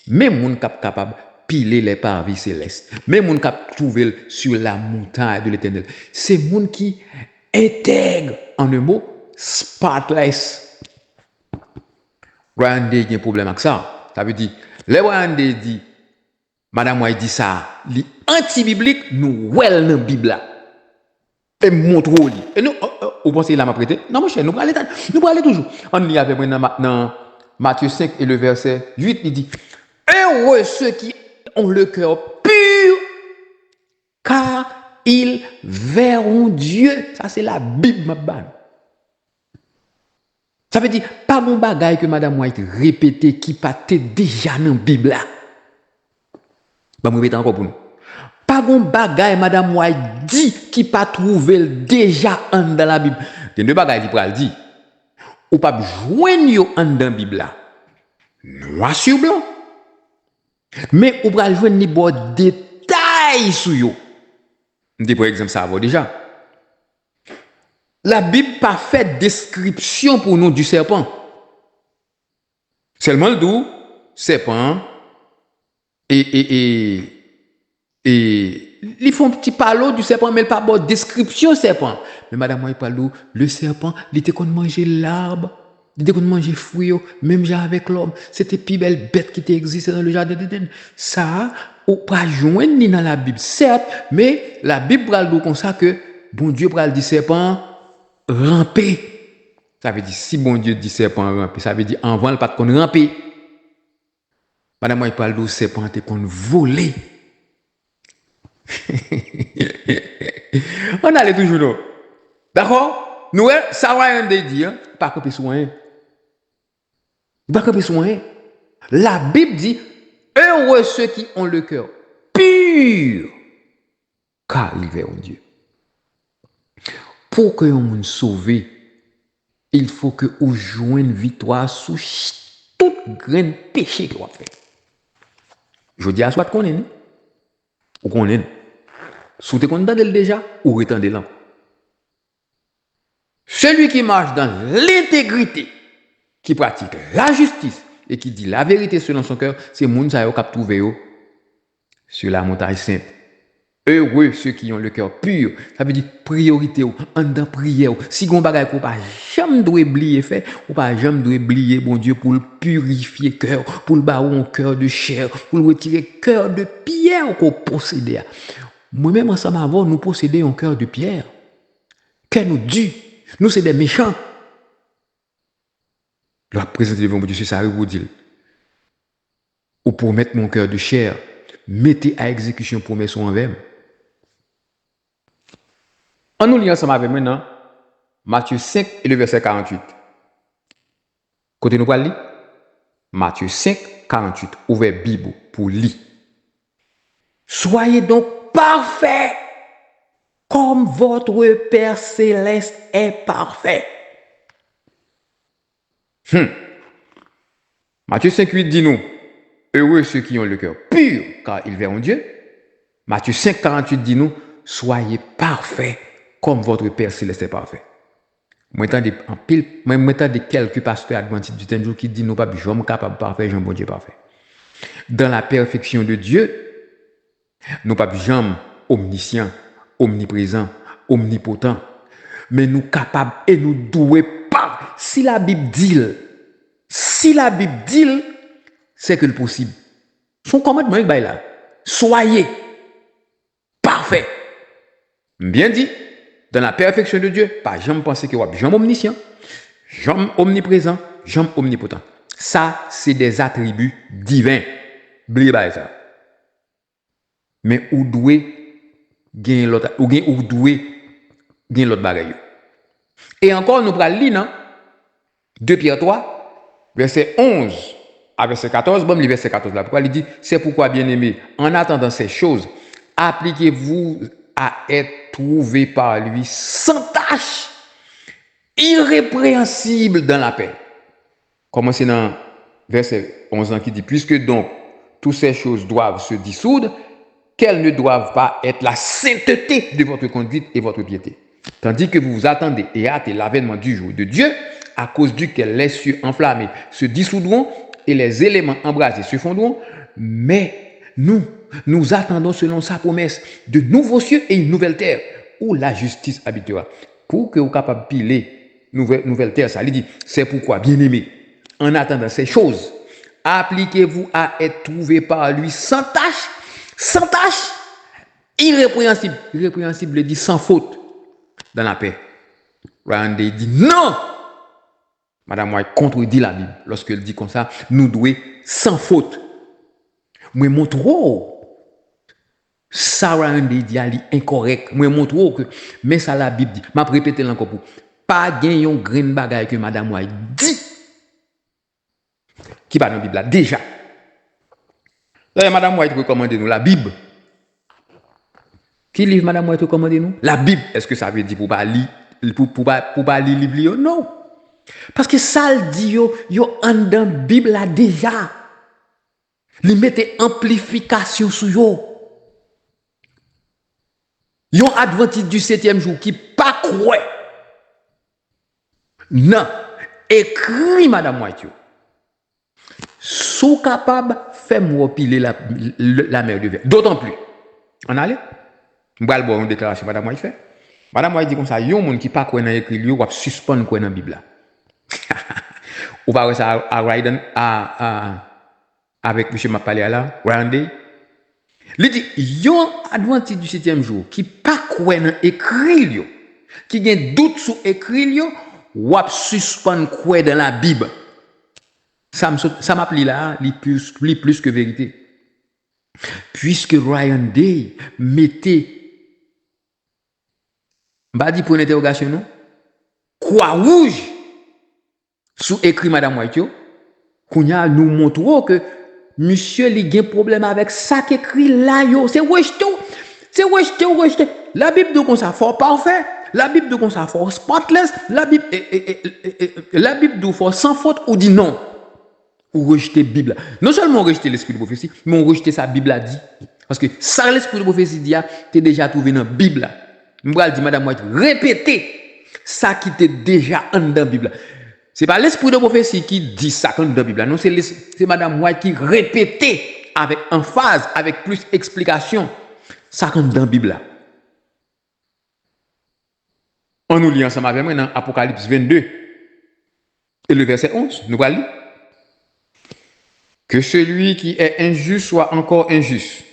Même moun capable piler les parvis célestes, même moun capable trouver sur la montagne de l'Éternel. C'est moun qui intègre, en un mot, spotless. Brian Day a un problème avec ça. Ça veut dire, les Brian Day dit, Madame White dit ça, li anti-biblique, nous well dans la Bible là. Et montre au lit. Et nous, vous pensez qu'il a prêté? Non, mon cher, nous allons aller toujours. On lit avec moi dans Matthieu 5 et le verset 8, il dit, heureux ceux qui ont le cœur pur, car ils verront Dieu. Ça, c'est la Bible, ma banne. Ça veut dire, pas mon bagage que Madame White répétait qui partait déjà dans la Bible là. Je vais répéter encore pour nous. Pas bon bagay Madame White dit qui pas trouvé déjà dans la Bible. Il y a deux bagages qui pral dit. Ou pas joindre dans la Bible là. Noir sur blanc. Mais ou pral joindre ni bon détail sur yo. On par exemple ça va déjà. La Bible pas fait description pour nous du serpent. Seulement le doux serpent et ils font un petit parlo du serpent, mais il pas bonne description serpent. Mais madame, il parle le serpent, il était qu'on mangeait l'arbre, il était qu'on mangeait fruits, même genre avec l'homme. C'était plus belle bête qui existait dans le jardin d'Éden. Ça, ou pas joindre ni dans la Bible, certes, mais la Bible parle comme ça que bon Dieu parle du serpent ramper. Ça veut dire si bon Dieu dit serpent ramper, ça veut dire en vent, pas qu'on ramper. Madame, il parle du serpent qu'on voler. On allait toujours là. D'accord? Nous, ça va rien de dire, pas camper soin. Pas camper soin. La Bible dit, heureux ceux qui ont le cœur pur, car ils verront Dieu. Pour que on soit sauvé, il faut que vous joigne victoire sous toute graine péché que vous faites. Je dis à soit qu'on est, ou qu'on est. Sous te content déjà, ou retendez là. Celui qui marche dans l'intégrité, qui pratique la justice et qui dit la vérité selon son cœur, c'est moun sa yo k'ap trouvé yo sur la montagne sainte. Heureux ceux qui ont le cœur pur. Ça veut dire priorité ou en dans prière. Si gon bagay ko pas jamais doit oublier fait, ou pas jamais doit oublier bon Dieu pour le purifier cœur, pour le baron un cœur de chair, pour le retirer cœur de pierre qu'on possédait. Moi-même ensemble avant nous posséder un cœur de pierre. Qu'est nous dit? Nous c'est des méchants. Leur présenter devant Dieu, c'est ça vous dire. Ou pour mettre mon cœur de chair, mettez à exécution promesse envers. On nous lit ensemble avec maintenant Matthieu 5 et le verset 48. Côté nous parle Matthieu 5, 48. Ouvrez Bible pour lire. Soyez donc parfaits comme votre Père céleste est parfait. Matthieu 5, 8 dit nous, heureux ceux qui ont le cœur pur, car ils verront Dieu. Matthieu 5, 48 dit nous, soyez parfaits comme votre Père céleste est parfait. Moi, j'entends quelques pasteurs adventistes du temps qui disent, nous pas jamais capable parfait, Jean bon Dieu parfait. Dans la perfection de Dieu, nous pas jamais omniscient, omniprésent, omnipotent, mais nous capables et nous doués pas. Si la Bible dit, c'est que le possible. Son commandement est là. Soyez parfaits. Bien dit, dans la perfection de Dieu, pas jamais penser que vous êtes jamais omniscient, jamais omniprésent, jamais omnipotent. Ça, c'est des attributs divins. Oubliez pas ça. Mais où doit gagner l'autre, ou doit gagner l'autre bagaille. Et encore, nous prenons lire 2 Pierre 3, verset 11 à verset 14. Bon, le verset 14 là. Pourquoi il dit, c'est pourquoi, bien aimé, en attendant ces choses, appliquez-vous à être trouvé par lui sans tâche, irrépréhensible dans la paix. Commencez dans verset 11 qui dit, puisque donc toutes ces choses doivent se dissoudre, qu'elles ne doivent pas être la sainteté de votre conduite et votre piété. Tandis que vous vous attendez et hâtez l'avènement du jour de Dieu, à cause duquel les cieux enflammés se dissoudront et les éléments embrasés se fondront, mais nous attendons selon sa promesse de nouveaux cieux et une nouvelle terre où la justice habitera. Pour que vous soyez capable de piler nouvelle terre, ça lui dit, c'est pourquoi, bien aimé, en attendant ces choses, appliquez-vous à être trouvé par lui sans tâche, irrépréhensible. Irrépréhensible dit sans faute dans la paix. Randé dit non. Madame White contredit la Bible lorsqu'elle dit comme ça, nous devons sans faute. Moi montre ça Randé dit incorrect. Moi montre que mais ça la Bible dit. M'a répété encore pour pas gagner un grain de bagaille que Madame White dit. Qui va dans la Bible là déjà. Là, Madame White recommande nous la Bible. Qui livre Madame White recommande nous? La Bible. Est-ce que ça veut dire pour pas lire le livre? Non. Parce que ça le dit yo en dans la Bible là déjà. Li mette amplification sur yo. Yon adventiste du 7e jour qui pas croit. Non. Écrit Madame White yo. Sous capable, fais-moi piler la mer de verre. D'autant plus. On allait? M'bral bon une déclaration madame moi fait. Madame moi dit comme ça, yon monde qui pas croit dans écrit lui ou suspendre croit dans Bible là. Ou pas ça à Ryden avec monsieur m'a parlé là, Randy. Il dit yon adventiste du 7e jour qui pas croit dans écrit lui, qui a doute sur écrit lui ou suspendre croit dans la Bible. Ça m'appelle là, plus que vérité. Puisque Ryan Day mettait, dit pour une interrogation, non? Croix rouge sous écrit Madame White, qu'on a nous montrons que monsieur il a un problème avec ça qui écrit là, c'est rejeté. La Bible de comme ça fort parfait, la Bible de comme ça fort spotless, la Bible de fort sans faute ou dit non. Ou rejeter la Bible. Non seulement rejeter l'esprit de prophétie, mais on rejeter sa Bible a dit. Parce que ça, l'esprit de prophétie dit, tu es déjà trouvé dans la Bible. Je vais dire, madame, répétez ça qui était déjà dans la Bible. Ce n'est pas l'esprit de prophétie qui dit ça dans la Bible. Non, c'est madame White qui répétait avec emphase, avec plus explication, ça dans la Bible. On nous lit ensemble avec moi dans Apocalypse 22 et le verset 11. Nous allons lire. Que celui qui est injuste soit encore injuste.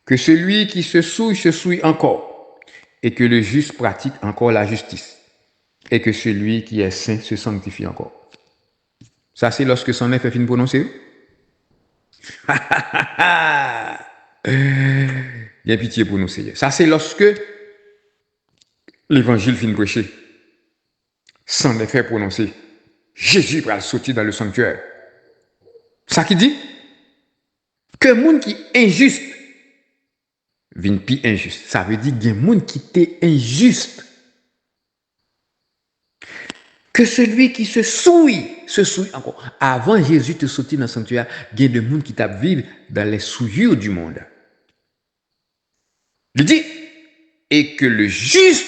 Que celui qui se souille encore. Et que le juste pratique encore la justice. Et que celui qui est saint se sanctifie encore. Ça, c'est lorsque son effet finit prononcer. Il y a pitié pour nous, Seigneur. Ça, c'est lorsque l'évangile finit prêcher. Sans effet prononcé. Jésus va sortir dans le sanctuaire. Ça qui dit que le monde qui est injuste vient plus injuste. Ça veut dire qu'il y a un monde qui est injuste. Que celui qui se souille encore. Avant Jésus te sortir dans le sanctuaire, il y a des gens qui vivent dans les souillures du monde. Il dit, et que le juste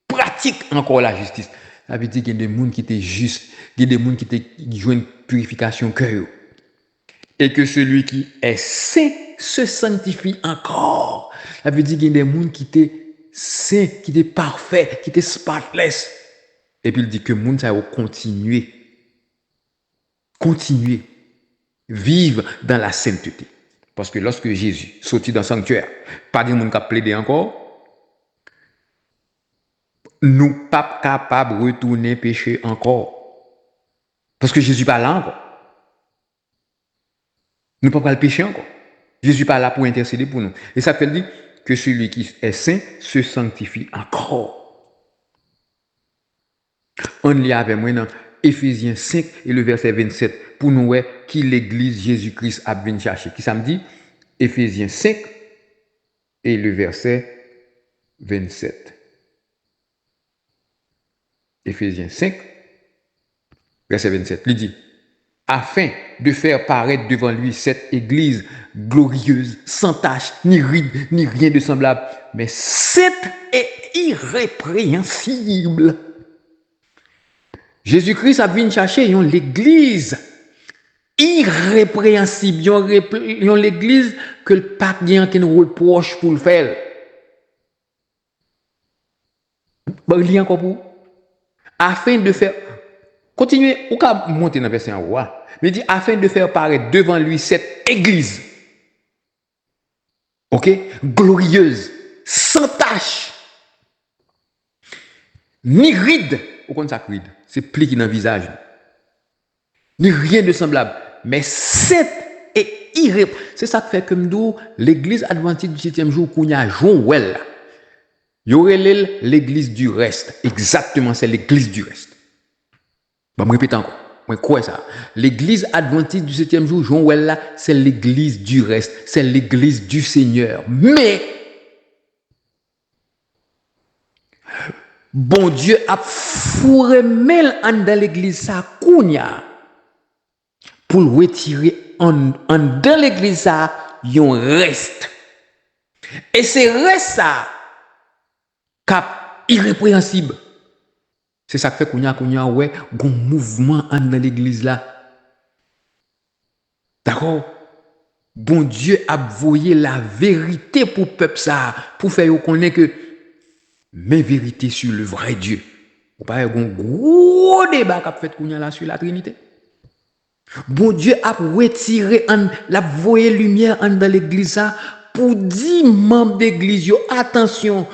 pratique encore la justice. Ça veut dire qu'il y a des gens qui étaient justes, il y a des gens qui jouent une purification cœur. Et que celui qui est saint se sanctifie encore. Ça veut dire qu'il y a des gens qui étaient saints, qui étaient parfaits, qui étaient spotless. Et puis il dit que les gens ça va continuer, vivre dans la sainteté. Parce que lorsque Jésus sortit dans le sanctuaire, pas de monde qui a plaidé encore, nous ne sommes pas capables de retourner pécher encore. Parce que Jésus n'est pas là encore. Nous ne pouvons pas le pécher encore. Jésus n'est pas là pour intercéder pour nous. Et ça fait dire que celui qui est saint se sanctifie encore. On lit avec moi dans Éphésiens 5 et le verset 27 pour nous voir qui l'église Jésus-Christ a venu chercher. Qui ça me dit? Éphésiens 5 et le verset 27. Éphésiens 5, verset 27. Il dit, afin de faire paraître devant lui cette église glorieuse, sans tache, ni ride, ni rien de semblable, mais sainte et irrépréhensible. Jésus-Christ a venu chercher l'église irrépréhensible, l'église que le pape n'a qu'un rôle proche pour le faire. Bon, il y a encore pour afin de faire continuez ou qu'à monter dans le verset en haut, mais il dit afin de faire paraître devant lui cette église, ok, glorieuse, sans tache, ni ride, au contraire ça ride, c'est pli qui dans le visage, ni rien de semblable, mais cette et irrépréhensible. C'est ça qui fait comme nous l'église adventiste du 7e jour qu'on y a Joël. Il y aurait l'église du reste. Exactement, c'est l'église du reste. Je me répète encore. Mais quoi ça? L'église adventiste du 7e jour, Joël, c'est l'église du reste. C'est l'église du Seigneur. Mais, bon Dieu a fourré dans l'église ça, kounya, pour retirer dans l'église ça, yon reste. Et c'est reste ça, cap irrépréhensible. C'est ça qui fait qu'on y a ouais, un mouvement dans l'église là. D'accord? bon Dieu a voyé la vérité pour peuple ça, pour faire connaître que mes vérités sur le vrai Dieu. Ou pas un gros débat qu'a fait là sur la Trinité. Bon Dieu a retiré la voyé lumière dans l'église ça pour 10 membres d'église attention,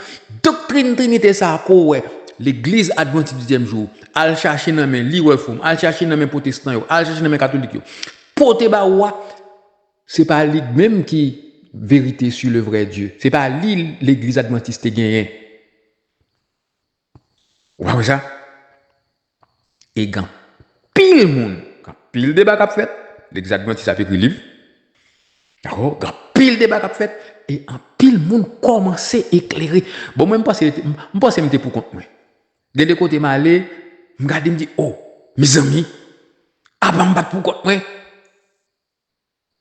doctrine Trinité ça pour l'église adventiste du 10e jour, al chercher dans men li reform, al chercher dans men protestant yo, al chercher dans men catholique yo. Porter ba wa c'est pas lui même qui vérité sur le vrai Dieu. C'est pas lui l'église adventiste gagné. Ouais ça. Et quand pile monde, quand pile débat qu'a fait, l'église adventiste a fait écrit livre. D'accord, quand pile débat qu'a fait et en pile monde commencé à éclairer. Bon moi me pense m'était pour compte moi. De deux côtés m'aller, me garder me dit oh, mes amis, avant me battre pour compte moi.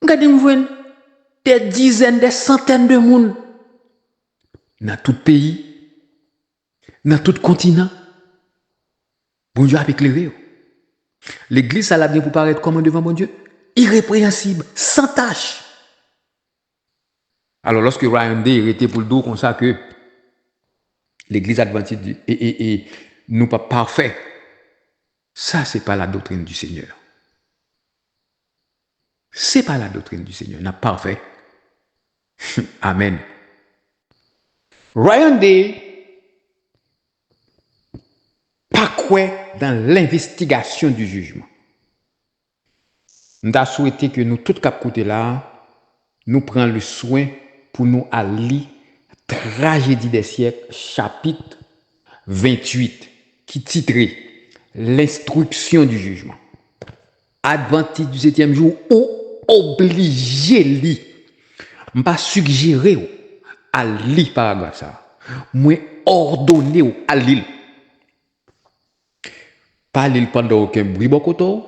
Regardez, vous voyez des dizaines, des centaines de monde dans tout pays, dans tout continent. Bon Dieu a éclairé. L'église, ça l'a bien pour paraître comme devant bon Dieu, irrépréhensible, sans tâche. Alors, lorsque Ryan Day était pour le dos comme ça, que l'église adventiste et nous pas parfait, ça, c'est pas la doctrine du Seigneur. C'est pas la doctrine du Seigneur, n'a pas fait. Amen. Ryan Day, pas quoi dans l'investigation du jugement. Nous avons souhaité que nous, tout cap côté là, nous prenions le soin pour nous aller Tragédie des siècles, chapitre 28, qui titrait L'instruction du jugement. Adventiste du 7e jour, ou obligé li. M'pas suggéré à lire paragraphe ça. Moi ordonné à lire. Pas lire pendant aucun bruit bokoto,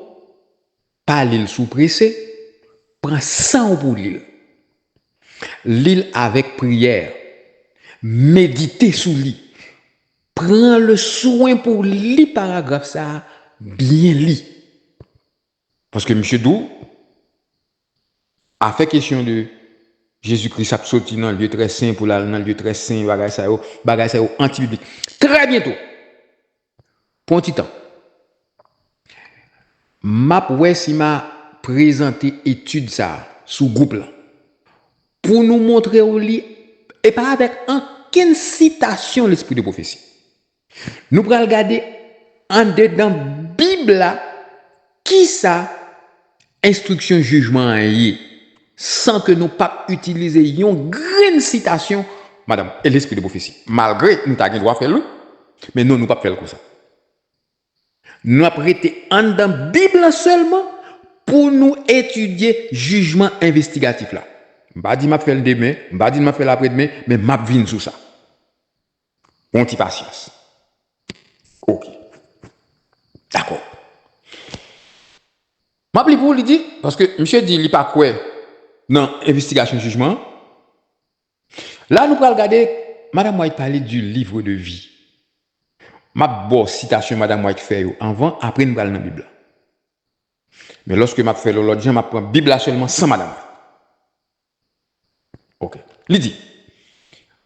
pas lire sous pressé, prends 100 pour lire. Lire avec prière, méditer sous lit. Prends le soin pour lire paragraphe ça, bien lire. Parce que M. Dou a fait question de Jésus-Christ a sorti dans le lieu très saint pour aller dans le lieu très saint, bagay ça yo anti-biblique. Très bientôt. Pour un petit temps. Si m'a présenté étude ça sous groupe là. Pour nous montrer au lit et pas avec aucune citation l'esprit de prophétie. Nous allons regarder en dedans Bible là qui ça instruction jugement y sans que nous pas utiliser une grande citation madame et l'esprit de prophétie malgré nous avons droit faire le mais non nous pas faire comme ça nous prêter en dans Bible seulement pour nous étudier jugement investigatif là pas dit m'a faire le demain pas dit m'a faire l'après-demain mais m'a vinn sur ça on petit patience OK d'accord. M'appli pour lui dire parce que monsieur dit il pas quoi non investigation jugement. Là nous allons regarder madame White parler du livre de vie. Ma bonne citation madame White fait avant après nous allons dans la Bible. Mais lorsque m'a fait l'autre jour m'a prend Bible seulement sans madame. OK. Il dit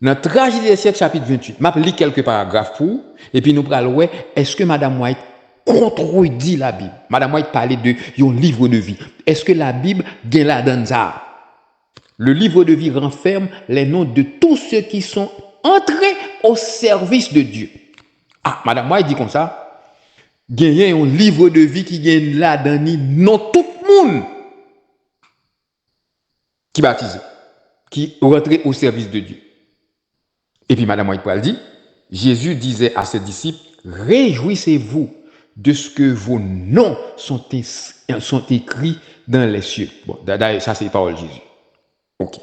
dans Tragédie des siècles chapitre 28, m'a lis quelques paragraphes pour et puis nous allons voir est-ce que madame White contredit la Bible. Madame White parlait de un livre de vie. Est-ce que la Bible gagne la donne ça? Le livre de vie renferme les noms de tous ceux qui sont entrés au service de Dieu. Ah, Madame White dit comme ça. Gagne un livre de vie qui gagne la donne non tout le monde qui baptise, qui rentré au service de Dieu. Et puis Madame White dit, Jésus disait à ses disciples, réjouissez-vous de ce que vos noms sont écrits dans les cieux. Bon, d'ailleurs, ça c'est les paroles de Jésus. OK.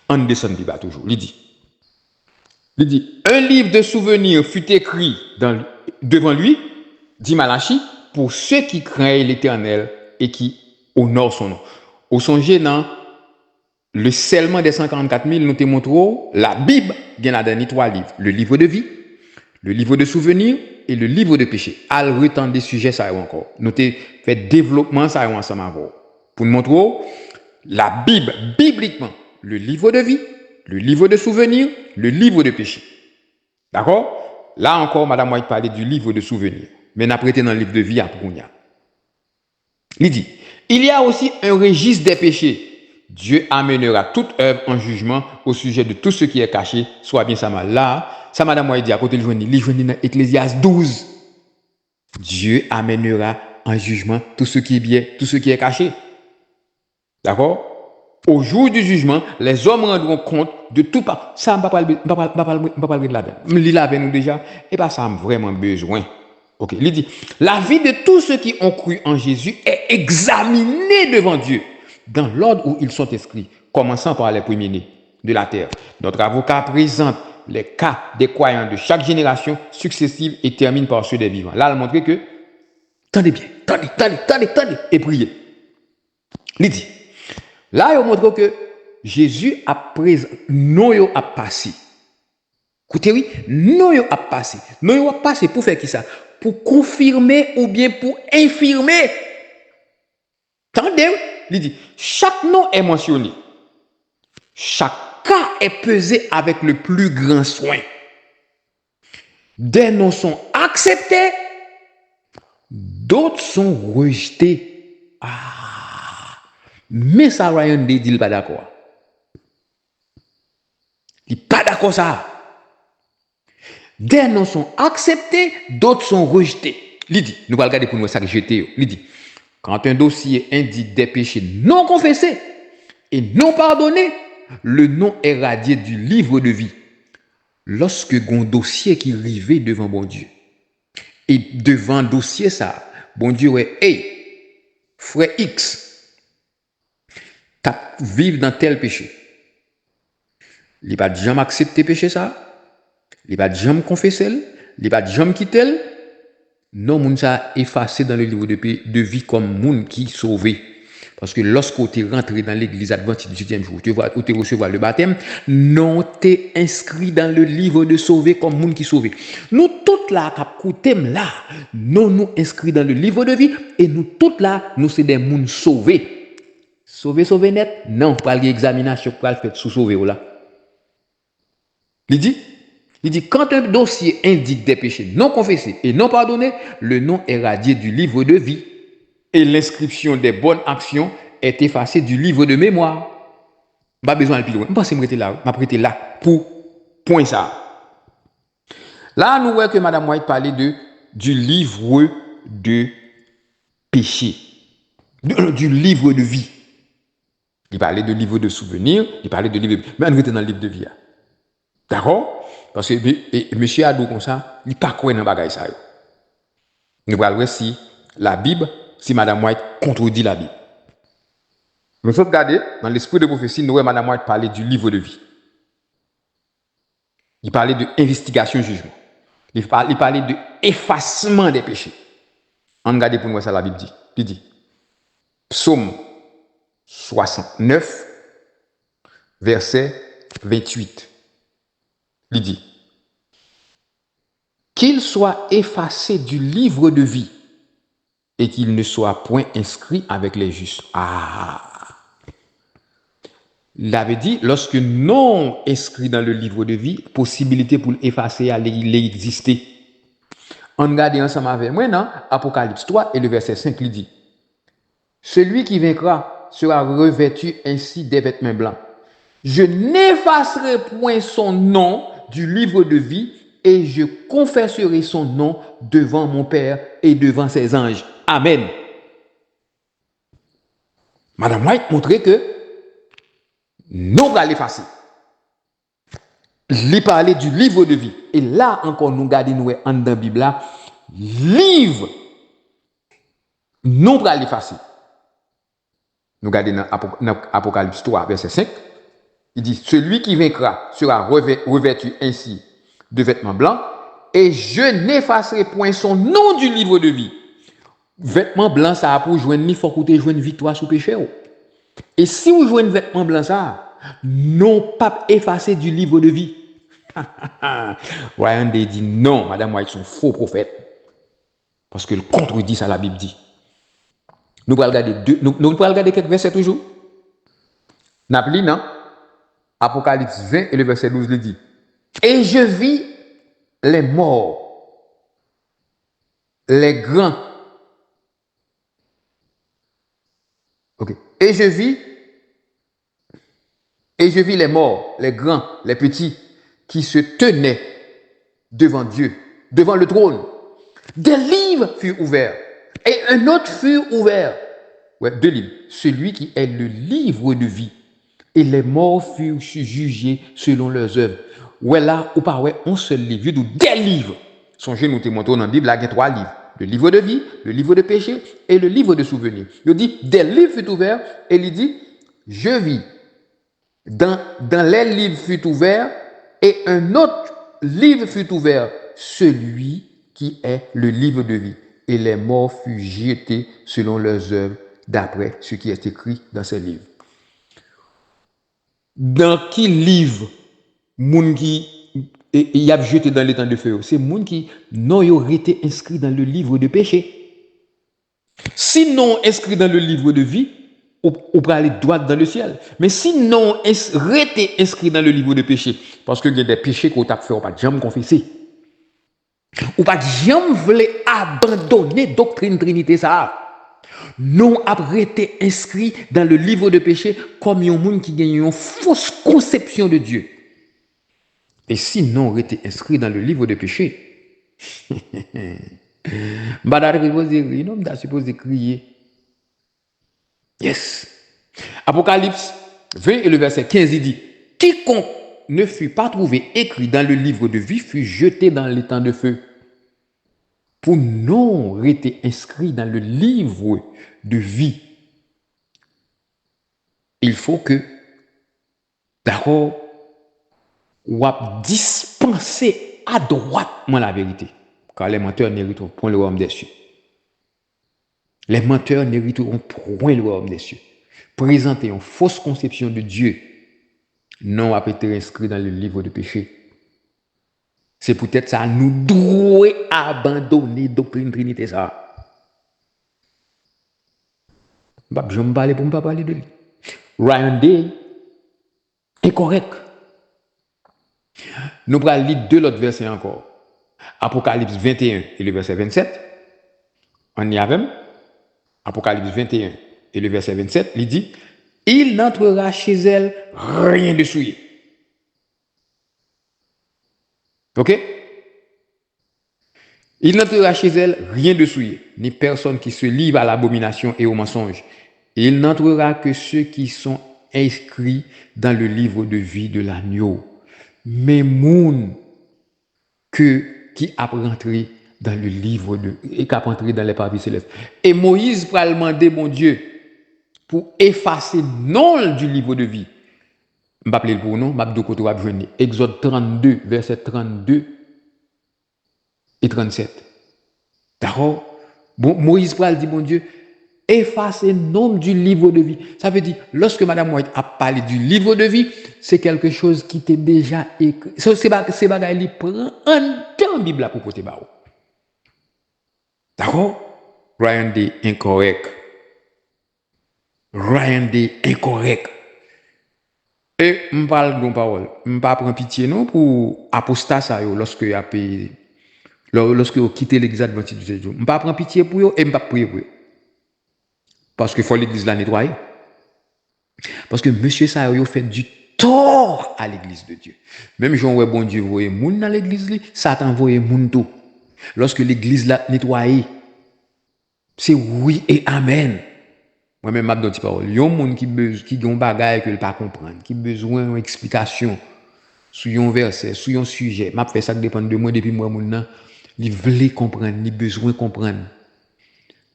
On descend Bible toujours. Il dit, un livre de souvenirs fut écrit devant lui, dit Malachie, pour ceux qui craignent l'Éternel et qui honorent son nom. Au songez dans le scellement des 144 000, nous te montrons la Bible, il y en a dans 3 livres. Le livre de vie, le livre de souvenirs et le livre de péché. Al retendre des sujets ça encore. Nous te fait développement ça ensemble encore. Pour nous montrer la Bible, bibliquement, le livre de vie, le livre de souvenirs, le livre de péché. D'accord? Là encore, Madame White parlait du livre de souvenirs. Mais n'a prêté dans le livre de vie à Prounia. Il dit, il y a aussi un registre des péchés. Dieu amènera toute œuvre en jugement au sujet de tout ce qui est caché, soit bien ça mal. Là, ça Madame White dit à côté de l'Évangile dans Ecclésiaste 12. Dieu amènera en jugement tout ce qui est bien, tout ce qui est caché. D'accord? Au jour du jugement, les hommes rendront compte de tout. Ça, je ne vais pas parler de la peine. Je lis avec nous déjà. Et pas ça, vraiment besoin. Ok, il dit, la vie de tous ceux qui ont cru en Jésus est examinée devant Dieu, dans l'ordre où ils sont inscrits, commençant par les premiers-nés de la terre. Notre avocat présente les cas des croyants de chaque génération successive et termine par ceux des vivants. Là, il montre que, tendez bien, tendez, et priez. Il dit, là, il montre que Jésus a présent, non, il a passé. Écoutez, oui, non, il a passé. Non, il a passé pour faire qui ça? Pour confirmer ou bien pour infirmer. Attendez, il dit, chaque nom est mentionné. Chaque cas est pesé avec le plus grand soin. Des noms sont acceptés, d'autres sont rejetés. Mais ça, Ryan dit, il n'est pas d'accord. Il n'est pas d'accord ça. Des noms sont acceptés, d'autres sont rejetés. Il dit, nous allons regarder pour nous ça rejeté. Il dit, quand un dossier indique des péchés non confessés et non pardonnés, le nom est radié du livre de vie. Lorsque un dossier qui arrivait devant bon Dieu, et devant dossier ça, bon Dieu ouais, hey, frère X, t'as vivre dans tel péché. Il n'a pas jamais accepté péché ça. Il n'a pas jamais confessé, il n'a pas jamais quitté. Non, moun ça effacé dans le livre de vie comme moun qui sauvé. Parce que lorsque tu es rentré dans l'église adventiste du 7e jour, tu recevoir le baptême, non, tu es inscrit dans le livre de sauvé comme moun qui sauvé. Nous toutes là, là, nous inscrits dans le livre de vie et nous toutes là, nous c'est des moun sauvés. Sauvé net? Non, pas l'examination pour le faire sous sauvé là. Il dit, quand un dossier indique des péchés non confessés et non pardonnés, le nom est radié du livre de vie et l'inscription des bonnes actions est effacée du livre de mémoire. Pas besoin de plus loin. Je pense que je m'apprêter là pour point ça. Là, nous voyons que Mme White parlait du livre de péché, du livre de vie. Il parlait de livre de souvenirs, il parlait de livre de vie. Mais on était dans le livre de vie. D'accord? Parce que monsieur Adou comme ça, il n'est pas quoi dans le bagage ça. Nous allons voir si la Bible, si Mme White contredit la Bible. Nous sommes regardés, dans l'esprit de prophétie, nous voyons Mme White parler du livre de vie. Il parlait de investigation jugement. Il parlait de effacement des péchés. On regarde pour moi ça la Bible dit. Il dit, Psaume 69, verset 28. Il dit, qu'il soit effacé du livre de vie et qu'il ne soit point inscrit avec les justes. Il avait dit, lorsque non inscrit dans le livre de vie, possibilité pour l'effacer à l'exister. On regarde ensemble avec moi, non? Apocalypse 3 et le verset 5, il dit, celui qui vaincra sera revêtu ainsi des vêtements blancs. Je n'effacerai point son nom du livre de vie et je confesserai son nom devant mon Père et devant ses anges. Amen. Mme White montrait que non va l'effacer. Il parlait du livre de vie. Et là encore, nous regardons nous en dans la Bible là, livre non va l'effacer. Nous regardons dans Apocalypse 3, verset 5. Il dit, celui qui vaincra sera revêtu ainsi de vêtements blancs, et je n'effacerai point son nom du livre de vie. Vêtements blancs, ça a pour joindre, il faut que tu joignes victoire sous péché. Et si vous jouez un vêtement blanc, ça, non pas effacer du livre de vie. Ryan dit non, Madame White, sont faux prophètes. Parce que le contredit ça, la Bible dit. Nous allons regarder quelques versets toujours. Napli, non? Apocalypse 20 et le verset 12 le dit. Et je vis les morts, les grands. Ok. Et je vis les morts, les grands, les petits, qui se tenaient devant Dieu, devant le trône. Des livres furent ouverts. Et un autre fut ouvert. Ouais, 2 livres. Celui qui est le livre de vie. Et les morts furent jugés selon leurs œuvres. Ouais, là, ou pas, ouais, un seul livre, des livres. Songez, nous te montrons dans la Bible, là, il y a 3 livres. Le livre de vie, le livre de péché et le livre de souvenirs. Il dit, des livres furent ouverts, et il dit, je vis. Dans les livres fut ouvert, et un autre livre fut ouvert, celui qui est le livre de vie. Et les morts furent jetés selon leurs œuvres, d'après ce qui est écrit dans ces livres. Dans qui livre, moun qui y a jeté dans les temps de feu? C'est moun qui non aurait été inscrit dans le livre de péché. Sinon inscrit dans le livre de vie, on peut aller droit dans le ciel. Mais sinon été inscrit dans le livre de péché, parce que il y a des péchés qu'on t'a fait, on pas jamais confesser. Ou pas jamais voulu abandonner doctrine Trinité ça. Non après été inscrit dans le livre de péché comme un monde qui gagne une fausse conception de Dieu. Et sinon été inscrit dans le livre de péché, non, t'as supposé crier. Yes. Apocalypse 20 et le verset 15, il dit, quiconque ne fut pas trouvé écrit dans le livre de vie fut jeté dans l'étang de feu. Pour non être inscrit dans le livre de vie, il faut que, d'accord, ou dispenser à droite la vérité. Car les menteurs n'hériteront point le royaume des cieux. Les menteurs n'hériteront point le royaume des cieux. Présenter une fausse conception de Dieu, non a été inscrit dans le livre de péché. C'est peut-être ça, nous devons abandonner la doctrine Trinité. Ça. Je ne vais pas parler de lui. Ryan Day est correct. Nous allons lire 2 autres versets encore. Apocalypse 21 et le verset 27. On y a même. Apocalypse 21 et le verset 27, il dit, il n'entrera chez elle rien de souillé. Ok? Il n'entrera chez elle rien de souillé, ni personne qui se livre à l'abomination et au mensonge. Il n'entrera que ceux qui sont inscrits dans le livre de vie de l'agneau. Mais moun qui a rentré dans le livre et qui a rentré dans les paradis célestes. Et Moïse va demander, mon Dieu, pour effacer non du livre de vie. Je vais appeler le pour nom, je vais Exode 32, verset 32 et 37. D'accord? Bon, Moïse va dire, mon Dieu, effacer non du livre de vie. Ça veut dire, lorsque Madame White a parlé du livre de vie, c'est quelque chose qui était déjà écrit. C'est bagaille qui prend un temps Bible pour côté bao. D'accord? Ryan Day incorrect. Ryan Day incorrect. Et je parle de parole. Je ne prends pitié non pour apostat ça lorsque vous avez quitté l'église adventiste du jour. Je ne prends pitié pour eux et je ne prier pour eux. Parce qu'il faut l'église la nettoyer. Parce que monsieur ça a fait du tort à l'église de Dieu. Même Jean ouais bon Dieu voyez moun dans l'église li, Satan voyait moun tout. Lorsque l'église l'a nettoyé, c'est oui et amen. Moi-même, je dis parole. Il y a un monde qui a un bagage que ne pas comprendre, qui a besoin d'une explication sur un verset, sur un sujet. Je fais ça dépend de moi depuis moi, il veut comprendre, il a besoin de comprendre.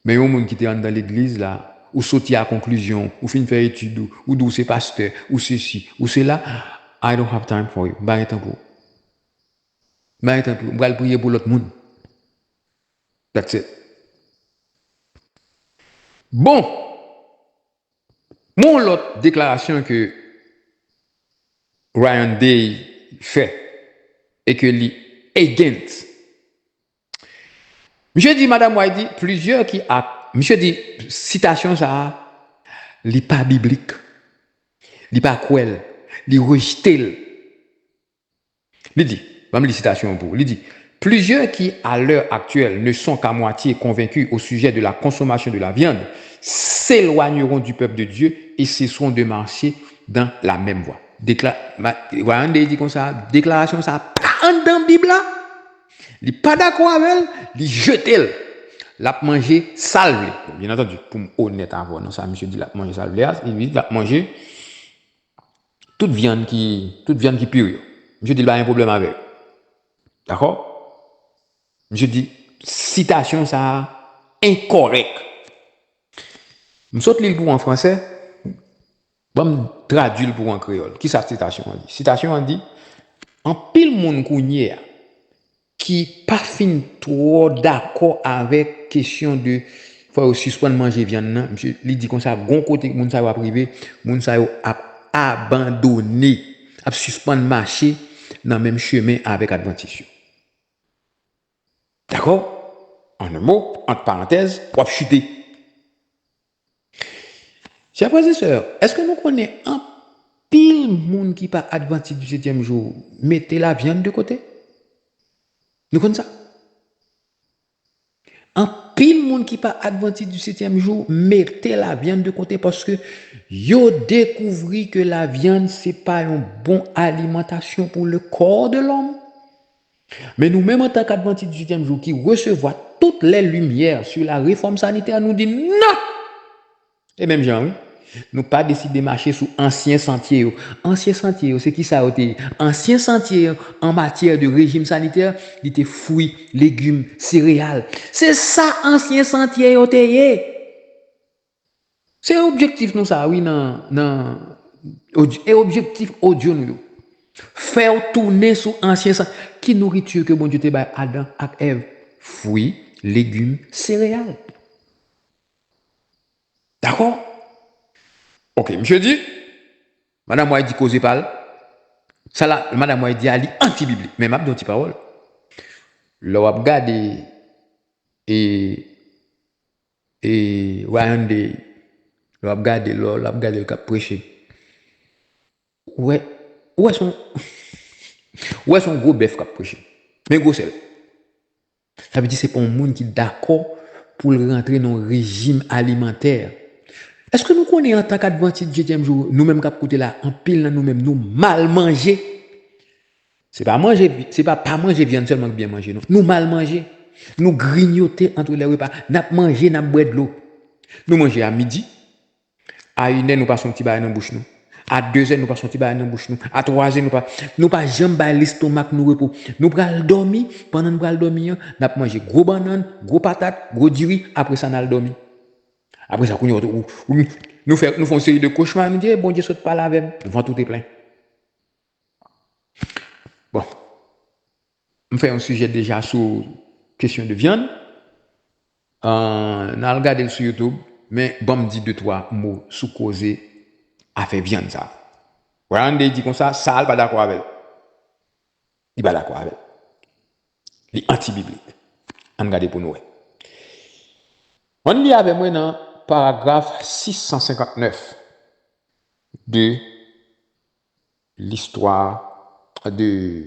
Mais il y a un monde qui est dans l'église, là, ou sorti à la conclusion, ou fin faire étude, ou d'où c'est pasteur, ou ceci, ou cela. I don't have time for you. Je vais prier pour l'autre monde. That's it. Bon. Mon l'autre déclaration que Ryan Day fait et que lui against. Monsieur dit, Madame White dit, plusieurs qui a. Monsieur dit, citation ça, n'est pas biblique. il pas cruel, il rejette. Il dit, même les citations pour, il dit, plusieurs qui, à l'heure actuelle, ne sont qu'à moitié convaincus au sujet de la consommation de la viande, s'éloigneront du peuple de Dieu et cesseront de marcher dans la même voie. Voilà, il dit comme ça, déclaration, ça, pas dans la Bible là. Il n'est pas d'accord avec elle, il jette elle. L'a manger salvé. Bien entendu, pour me honnête avant, non, ça, monsieur dit l'a manger salvé, il dit l'a manger toute viande qui pure. Monsieur dit il n'y a pas un problème avec. D'accord? Monsieur dit, citation ça incorrect. Je saute l'île pour en français, je traduire pour en créole. Qui ça citation dit? Citation dit, en pile monde kounye qui pas fin trop d'accord avec question de faut suspendre manger viande. Monsieur, il dit comme ça, gon côté moun sa va privé, moun sa a abandonné, a suspendre marcher dans le même chemin avec Adventiste. D'accord? En un mot, entre parenthèses, pour chuter. Chers frères et sœurs, est-ce que nous connaissons un pile monde qui pas Adventiste du 7e jour, mettez la viande de côté? Nous connaissons ça? Un pile monde qui pas Adventiste du 7e jour, mettez la viande de côté parce que yo découvri que la viande c'est pas une bonne alimentation pour le corps de l'homme. Mais nous-mêmes, en tant qu'Adventistes du 7e jour, qui recevons toutes les lumières sur la réforme sanitaire, nous disons non! Et même Jean, oui, nous pas décidé de marcher sous ancien sentier. Ancien sentier, c'est qui ça? Ancien sentier en matière de régime sanitaire, il était fruits, légumes, céréales. C'est ça, ancien sentier. C'est objectif, nous, ça, oui, et objectif audio, nous. Faire tourner sous ancien sang. Qui nourriture que bon Dieu te baille Adam et Ève? Fruits, légumes, céréales. D'accord? Ok, monsieur dit, madame moi dit cause pas. Ça là, madame moi dit ali anti-biblique. Mais m'a dit parole. Là on regarde et Ryan de là on regarde le cap prêcher. Ouais son gros bœuf cap prêcher. Mais gros sel. Ça veut dire c'est pas un monde qui est d'accord pour rentrer dans un régime alimentaire. Est-ce que nous connaissons en tant qu'Adventiste du 7e jour, nous-mêmes qui côté là, en pile nous-mêmes, nous mal manger? C'est pas manger viande seulement que bien manger, non. Nous mal manger. Nous grignoter entre les repas. Nous manger, nous boire de l'eau. Nous manger à midi. À 1h, nous passons un petit bain dans la bouche. À 2h, nous passons un petit bain dans la bouche. À 3h, nous pas jamais l'estomac, nous repos. Nous prenons dormir. Pendant que nous prenons dormir, nous manger gros banane, gros patate, gros diri. Après ça, nous allons dormir. Après ça, nous faisons une série de cauchemars. Nous disons, bon Dieu, saute pas là avec. Le vent tout est plein. Bon. On fait un sujet déjà sur question de viande. On a regardé sur YouTube, mais bon, me dit 2-3 mots sous causer à faire viande ça. Voilà, on dit comme ça, ça n'est pas d'accord avec. Il n'est pas d'accord avec. Il est anti-biblique. On regarde pour nous. On lit avec moi dans paragraphe 659 de l'histoire de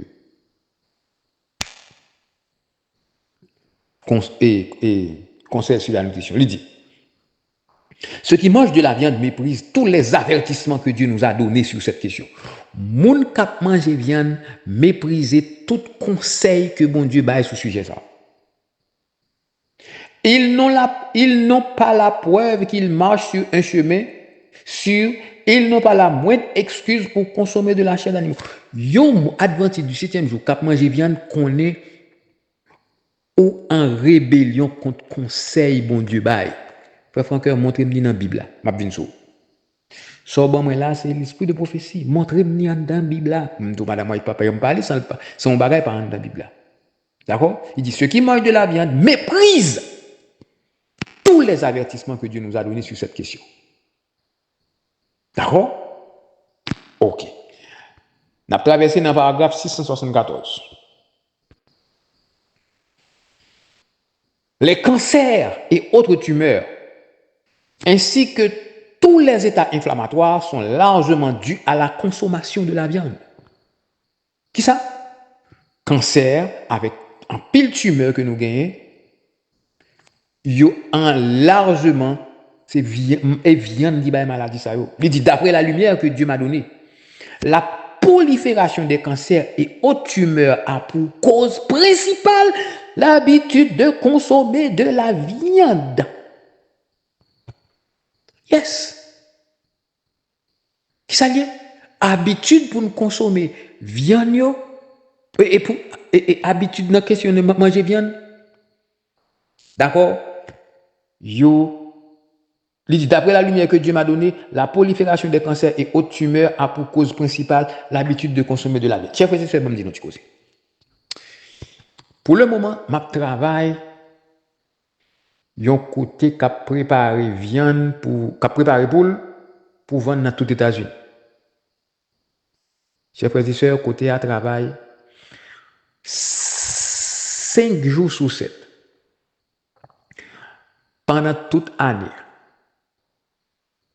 Conseil sur la nutrition. Il dit, ceux qui mangent de la viande méprisent tous les avertissements que Dieu nous a donnés sur cette question. Moun kap mange viande mépriser tout conseil que bon Dieu baille sur ce sujet ça. Ils n'ont pas la preuve qu'ils marchent sur un chemin sûr. Ils n'ont pas la moindre excuse pour consommer de la chair d'animaux. Yon Adventiste du 7e jour, cap manger viande, qu'on est ou en rébellion contre conseil bon Dieu bail. Frère Francoeur, montrez-moi dans la Bible là, m'a vinn sou. So bon moi là, c'est l'esprit de prophétie. Montrez-moi dans la Bible là. M'tou madame moi papa me parler sans son bagage par dans la Bible là. D'accord? Il dit ceux qui mangent de la viande méprisent tous les avertissements que Dieu nous a donnés sur cette question. D'accord? OK. On a traversé dans le paragraphe 674. Les cancers et autres tumeurs, ainsi que tous les états inflammatoires sont largement dus à la consommation de la viande. Qui ça? Cancer avec un pile tumeur que nous gagnons, yo en largement c'est viande qui va maladie ça yo. Il dit d'après la lumière que Dieu m'a donnée, la prolifération des cancers et autres tumeurs a pour cause principale l'habitude de consommer de la viande. Yes. Qui ça lié? Habitude pour nous consommer viande yo, et habitude dans question de manger viande. D'accord? Yo, il dit d'après la lumière que Dieu m'a donnée, la prolifération des cancers et autres tumeurs a pour cause principale l'habitude de consommer de la viande. Chers frères et sœurs, je me dis non, tu causes. Pour le moment, je travaille yon côté qu'a préparé viande qu'a préparé pour vendre dans tout les États-Unis. Chers frères et sœurs, côté à travail 5 jours sur 7 pendant toute année.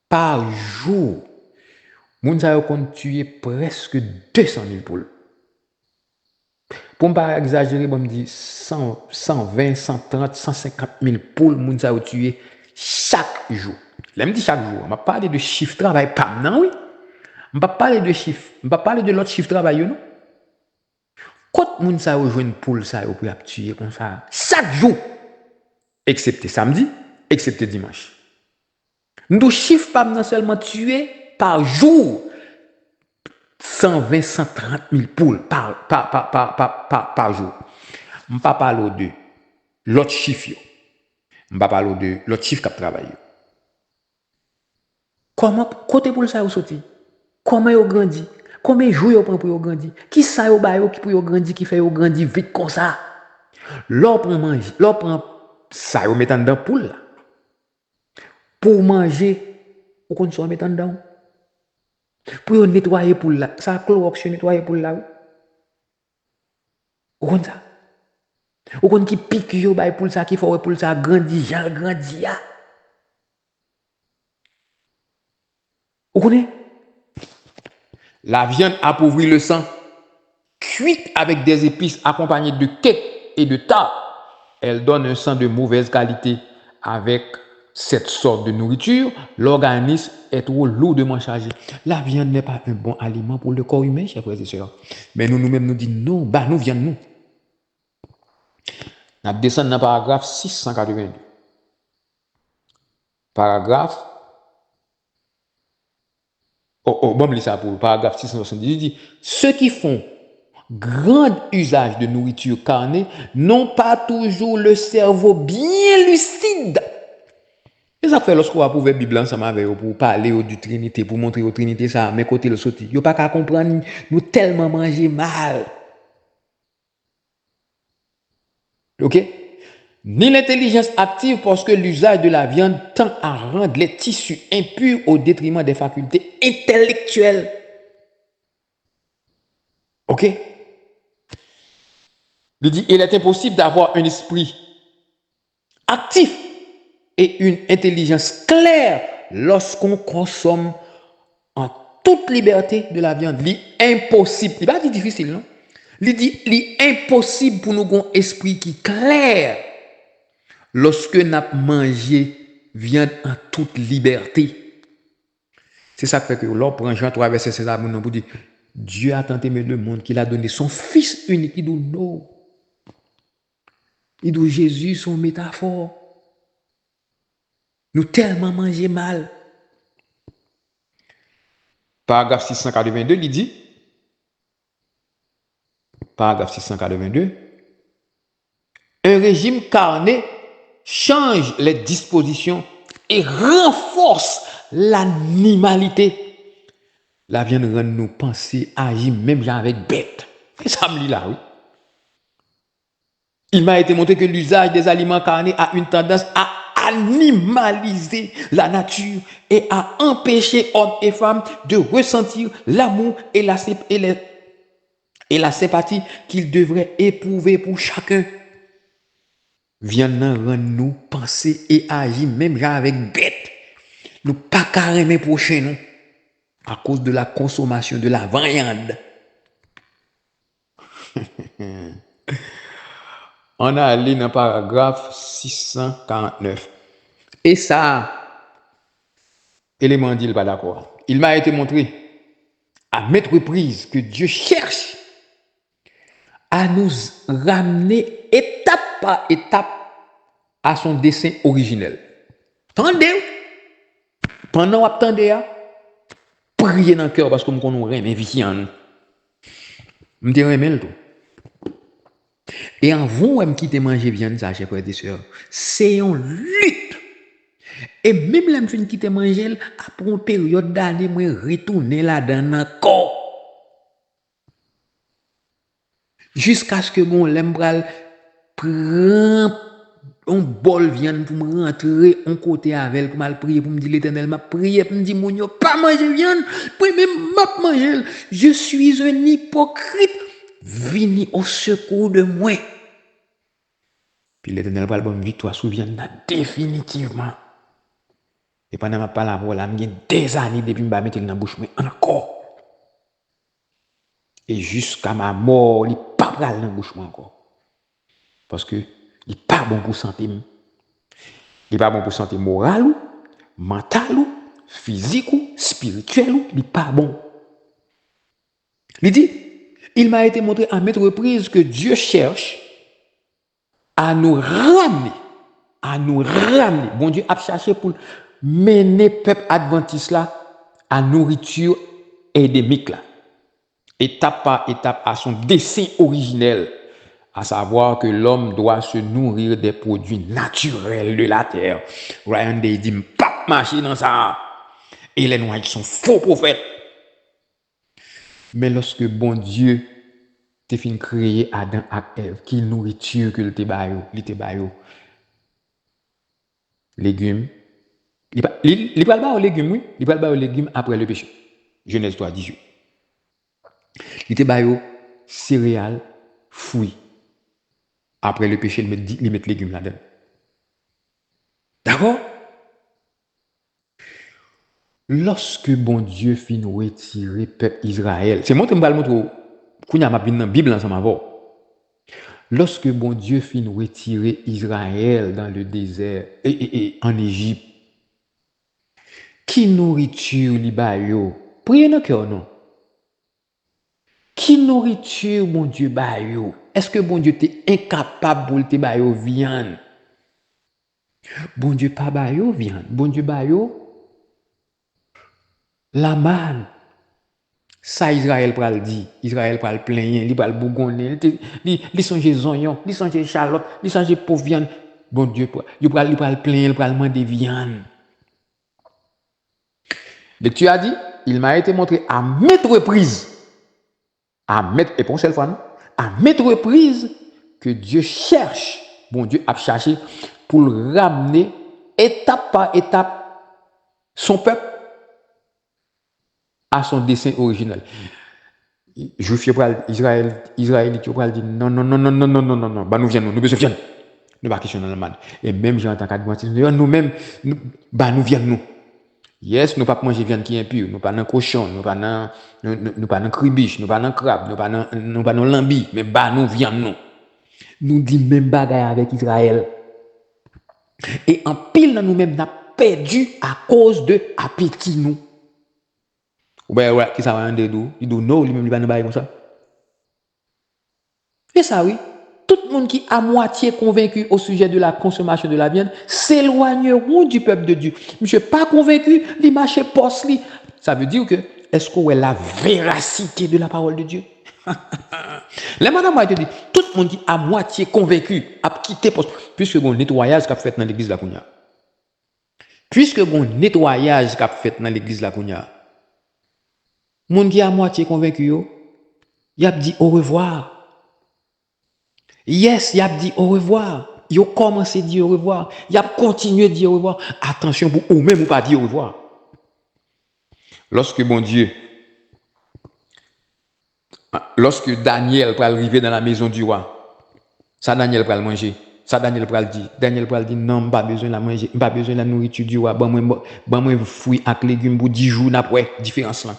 Par jour, moun sa yo kon tuer presque 200 000 poules. Pour ne pas exagérer, je me dis 100, 120, 130, 150 000 poules, moun sa yo tuer chaque jour. Là, me dit chaque jour. Je ne parle pas de chiffre de travail, pas non, oui. Je ne parle pas de chiffre. Je ne parle pas de l'autre chiffre de travail, non. Quand moun sa yo joue une poule, ça yo pour tuer comme ça chaque jour, excepté samedi, excepté dimanche. Nous chiffre pas non seulement tuer par jour 120, 130 000 poules par jour. Je ne parle pas de l'autre chiffre. Je ne parle pas de l'autre chiffre qui travaille. Comment côté poule ça yo sorti? Comment yo grandi? Combien de jours yo prend pour yo grandi? Qui ça yo ba yo qui pour yo grandi qui fait yo grandi vite comme ça? L'on prend manger, l'on prend ça yo mettant dans poule là. Pour manger, ou qu'on soit mettant dedans. Pour nettoyer poule là, ça Clorox nettoyer poule là. Ou comme ça. Ou qu'on qui pique yo ba poule ça qui faut poule ça grandi, j'en grandi ya. Vous connaissez? La viande appauvrit le sang, cuite avec des épices accompagnées de cake et de tarte. Elle donne un sang de mauvaise qualité. Avec cette sorte de nourriture, l'organisme est trop lourdement chargé. La viande n'est pas un bon aliment pour le corps humain, chers frères et sœurs. Mais nous-mêmes nous disons non, bah nous viande nous. On descend dans le paragraphe 682. Paragraphe bon, lis ça pour le paragraphe 670. Il dit ceux qui font grand usage de nourriture carnée n'ont pas toujours le cerveau bien lucide. Et ça fait lorsqu'on va pour la Bible ensemble avec eux, pour parler du Trinité, pour montrer aux Trinité ça, mais côté le sauté. Ils n'ont pas qu'à comprendre, nous tellement manger mal. Ok? Ni l'intelligence active parce que l'usage de la viande tend à rendre les tissus impurs au détriment des facultés intellectuelles. Ok? Il dit, il est impossible d'avoir un esprit actif et une intelligence claire lorsqu'on consomme en toute liberté de la viande. Il est impossible. Il n'est pas difficile, non? Il dit, il est impossible pour nous avoir un esprit qui est clair lorsque nous mangé viande en toute liberté. C'est ça qui fait que l'on prend Jean 3, verset 16 pour dire Dieu a tant aimé le monde qu'il a donné son Fils unique. Il dit non. Il dit Jésus, son métaphore. Nous tellement mangé mal. Paragraphe 682, il dit, paragraphe 682, un régime carné change les dispositions et renforce l'animalité. La viande rend nous penser, agir même avec bête. Et ça me dit là, oui. Il m'a été montré que l'usage des aliments carnés a une tendance à animaliser la nature et à empêcher hommes et femmes de ressentir l'amour et la sympathie qu'ils devraient éprouver pour chacun. Viande rend nous penser et agir même avec bête. Nous pas carrément prochain nous à cause de la consommation de la viande. On a allé dans le paragraphe 649. Et ça, élément dit, il pas d'accord. Il m'a été montré à maintes reprises que Dieu cherche à nous ramener étape par étape à son dessein originel. Tendez, pendant que vous attendez, priez dans le cœur parce que nous connaissons rien, mais vie en nous. Nous te tout. Et en vous, même qui te mangez viande, ça, chers frères et sœurs, c'est une lutte. Et même la fin qui te mangé, après une période d'année, moi retourner là-dedans encore. Jusqu'à ce que mon lembral prend un bol viande pour me rentrer un côté avec pour mal prier pour me dire l'Éternel m'a prié pour me dire mon yo pas manger viande, puis même m'a manger. Je suis un hypocrite. Vini au secours de moi. Puis l'Éternel va le bon victoire sous viande définitivement. Et pendant ma parole, là, j'ai des années depuis que je mettre dans la bouche, mais encore. Et jusqu'à ma mort, il n'est pas pral dans la bouche encore. Parce que il n'est pas bon pour santé. Il n'est pas bon pour santé morale, mentale, physique, spirituelle. Il n'est pas bon. Il dit, il m'a été montré à maintes reprises que Dieu cherche à nous ramener. Bon Dieu a cherché pour mener le peuple adventiste là à nourriture endémique là. Étape par étape à son dessein originel, à savoir que l'homme doit se nourrir des produits naturels de la terre. Ryan Day dit, pas marcher dans ça. Et les noirs sont faux prophètes. Mais lorsque bon Dieu te fin créer Adam et Ève, qui nourriture que le te bayo, légumes, il parle pas aux légumes, oui, il parle pas aux légumes après le péché. Genèse 3, 18. Il te bayo céréales, fruits. Après le péché, il met légumes là-dedans. D'accord? Lorsque bon Dieu fin retirer peuple Israël, c'est moi qui me montre qu'on y a ma dans la Bible ensemble avant. Lorsque bon Dieu fin retirer Israël dans le désert et en Égypte, qui nourriture li bayo? Priez dans le cœur, non? Qui nourriture bon Dieu bayo? Est-ce que bon Dieu t'es incapable pour te bayo viande? Bon Dieu pas bayo viande. Bon Dieu bayo la manne. Ça Israël pral dit, Israël pral plaigner, il pral bougonner, il songe oignons, il songe chalotte, il songe pauvre viande. Bon Dieu, il pral plaigner, il pral demander viande. Et tu as dit, il m'a été montré à maintes reprises, et pour une seule fois, à maintes reprises, que Dieu cherche, bon Dieu a cherché pour le ramener étape par étape son peuple à son dessein original. Juif Israël dit non, bah nous viens, nous besoin viande. Nous pas questionner le mal. Et même j'ai en tant qu'adventiste, nous-mêmes, nous viens nous. Yes, nous pas manger viande qui est impure, nous pas dans cochon, nous pas dans cribiche, nous pas dans crabe, nous pas dans lambi, mais nous viens nous. Nous dit même bagaille avec Israël. Et en pile nous-mêmes n'a perdu à cause de appétit nous. Ouais, qui ça va en dedans? Il dit non, lui-même, il va nous bailler comme ça. Et ça, oui. Tout le monde qui est à moitié convaincu au sujet de la consommation de la viande s'éloigneront du peuple de Dieu. Monsieur pas convaincu, il marche poste. Ça veut dire que, est-ce qu'on a la véracité de la parole de Dieu? Les madame a dit, tout le monde qui est à moitié convaincu a quitté poste. Puisque bon nettoyage qu'a fait dans l'église la Kounia. Puisque bon nettoyage qu'a fait dans l'église la Kounia. Moun qui a moitié convaincu, il a dit au revoir. Yes, il a dit au revoir. Il a commencé à dire au revoir. Il a continué à dire au revoir. Attention pour ou même ou pas dire au revoir. Lorsque Daniel va arriver dans la maison du roi, ça Daniel va le manger. Ça Daniel pral dit. Daniel pral dit non, pas besoin de la manger, pas besoin de la nourriture du roi. Bon moi fruits avec légumes pour 10 jours après différence là.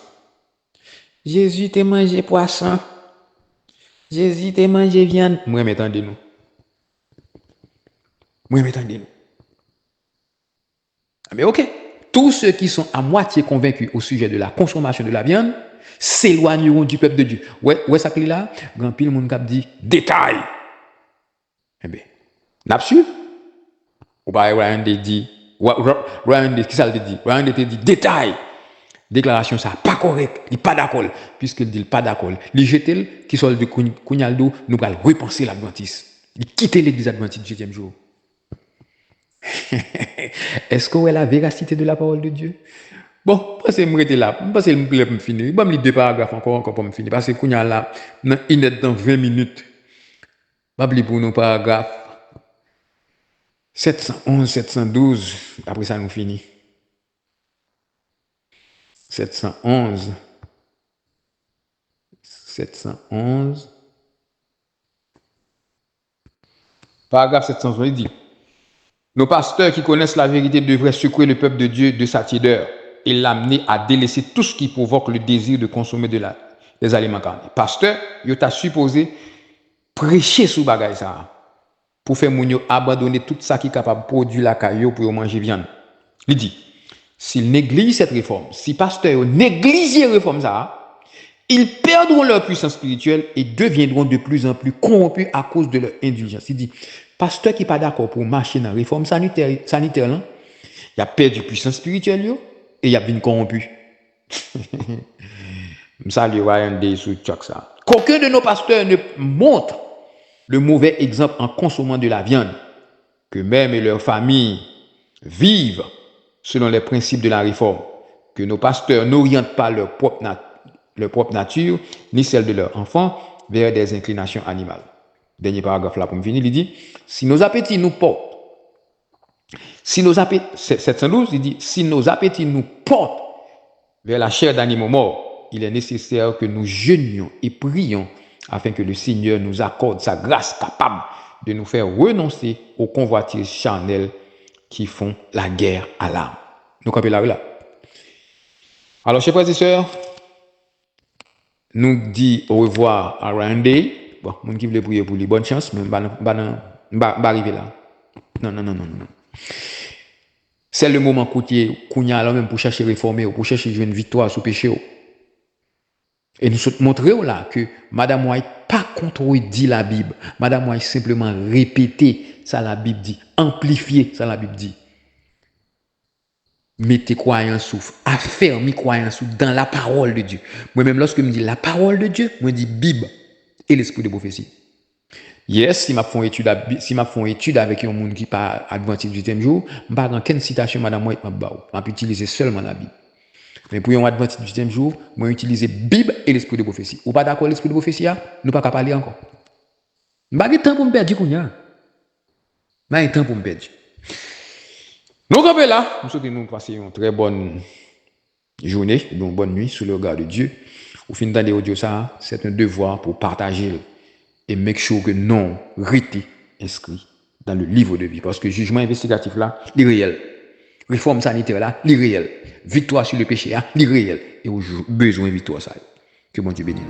Jésus t'a mangé poisson. Jésus t'a mangé viande. Moi m'entendez nous. Mais OK. Tous ceux qui sont à moitié convaincus au sujet de la consommation de la viande s'éloigneront du peuple de Dieu. Ouais, ça clé là, grand pile monde cap dit détail. Eh bien, n'a pas su? Ou pas Ryan dit qui ça le dit? Ryan te dit détail. Déclaration ça pas correct, il pas d'accord puisqu'il dit pas d'accord. Il jeté qui sort de Kunyaldo, nous allons repenser l'Adventiste. Il quitte l'église adventiste du 7e jour. Est-ce que vous avez la véracité de la parole de Dieu? Bon, parce que je me là, parce que je me finir. Je vais me lire 2 paragraphes encore pour me finir. Parce que Kounya là, il est dans 20 minutes. Je vais lire pour nos paragraphes 711, 712. Après ça, nous finissons. 711. Paragraphe 711, il dit. Nos pasteurs qui connaissent la vérité devraient secouer le peuple de Dieu de sa tiédeur et l'amener à délaisser tout ce qui provoque le désir de consommer des aliments carnés. Pasteur, il t'a supposé prêcher sous bagaille ça pour faire moun yo abandonner tout ça qui est capable de produire la caillou pour manger viande. Il dit, s'ils négligent cette réforme, si pasteurs négligent cette réforme ça, ils perdront leur puissance spirituelle et deviendront de plus en plus corrompus à cause de leur indulgence. Il dit, pasteur qui n'est pas d'accord pour marcher dans la réforme sanitaire là, il a perdu puissance spirituelle et il a bien corrompu. Ça, le Ryan Day sous ça. Qu'aucun de nos pasteurs ne montre le mauvais exemple en consommant de la viande, que même et leurs familles vivent selon les principes de la réforme, que nos pasteurs n'orientent pas leur propre nature, ni celle de leurs enfants, vers des inclinations animales. Dernier paragraphe là pour me finir, il dit, si nos appétits nous portent, 712, il dit, si nos appétits nous portent vers la chair d'animaux morts, il est nécessaire que nous jeûnions et prions afin que le Seigneur nous accorde sa grâce capable de nous faire renoncer aux convoitises charnelles qui font la guerre à l'âme. Nous campons là. Alors, chers frères et sœurs, nous disons au revoir à Ryan Day. Bon, moun qui veut prier pour lui, bonne chance, mais pas arriver là. Non. C'est le moment Kounya là même pour chercher réformer, pour chercher une victoire sur péché. Et nous montrons là que Madame White pas contredit la Bible. Madame White simplement répéter ça la Bible dit, amplifier ça la Bible dit. Mettez croyance affermez croyance dans la parole de Dieu. Moi-même, lorsque je me dis la parole de Dieu, je dis Bible et l'esprit de prophétie. Yes, si je fais une étude avec un monde qui pas adventiste du 8e jour, je ne vais pas dans quelle citation Madame White m'a utiliser seulement la Bible. Mais pour un adventiste du 8e jour, je vais utiliser Bible et l'esprit de prophétie. Ou pas d'accord l'esprit de prophétie, nous pas parler encore. Je n'ai pas de temps pour me perdre. Je n'ai pas de temps pour me perdre. Nous sommes là, nous souhaitons nous passer une très bonne journée, une bonne nuit sous le regard de Dieu. Au fin d'année audio ça, c'est un devoir pour partager et make sure que non, restez inscrit dans le livre de vie. Parce que le jugement investigatif là, il est réel. Réforme sanitaire là, il est réel. Victoire sur le péché là, il est réel. Et au besoin de victoire ça. Que mon Dieu bénisse.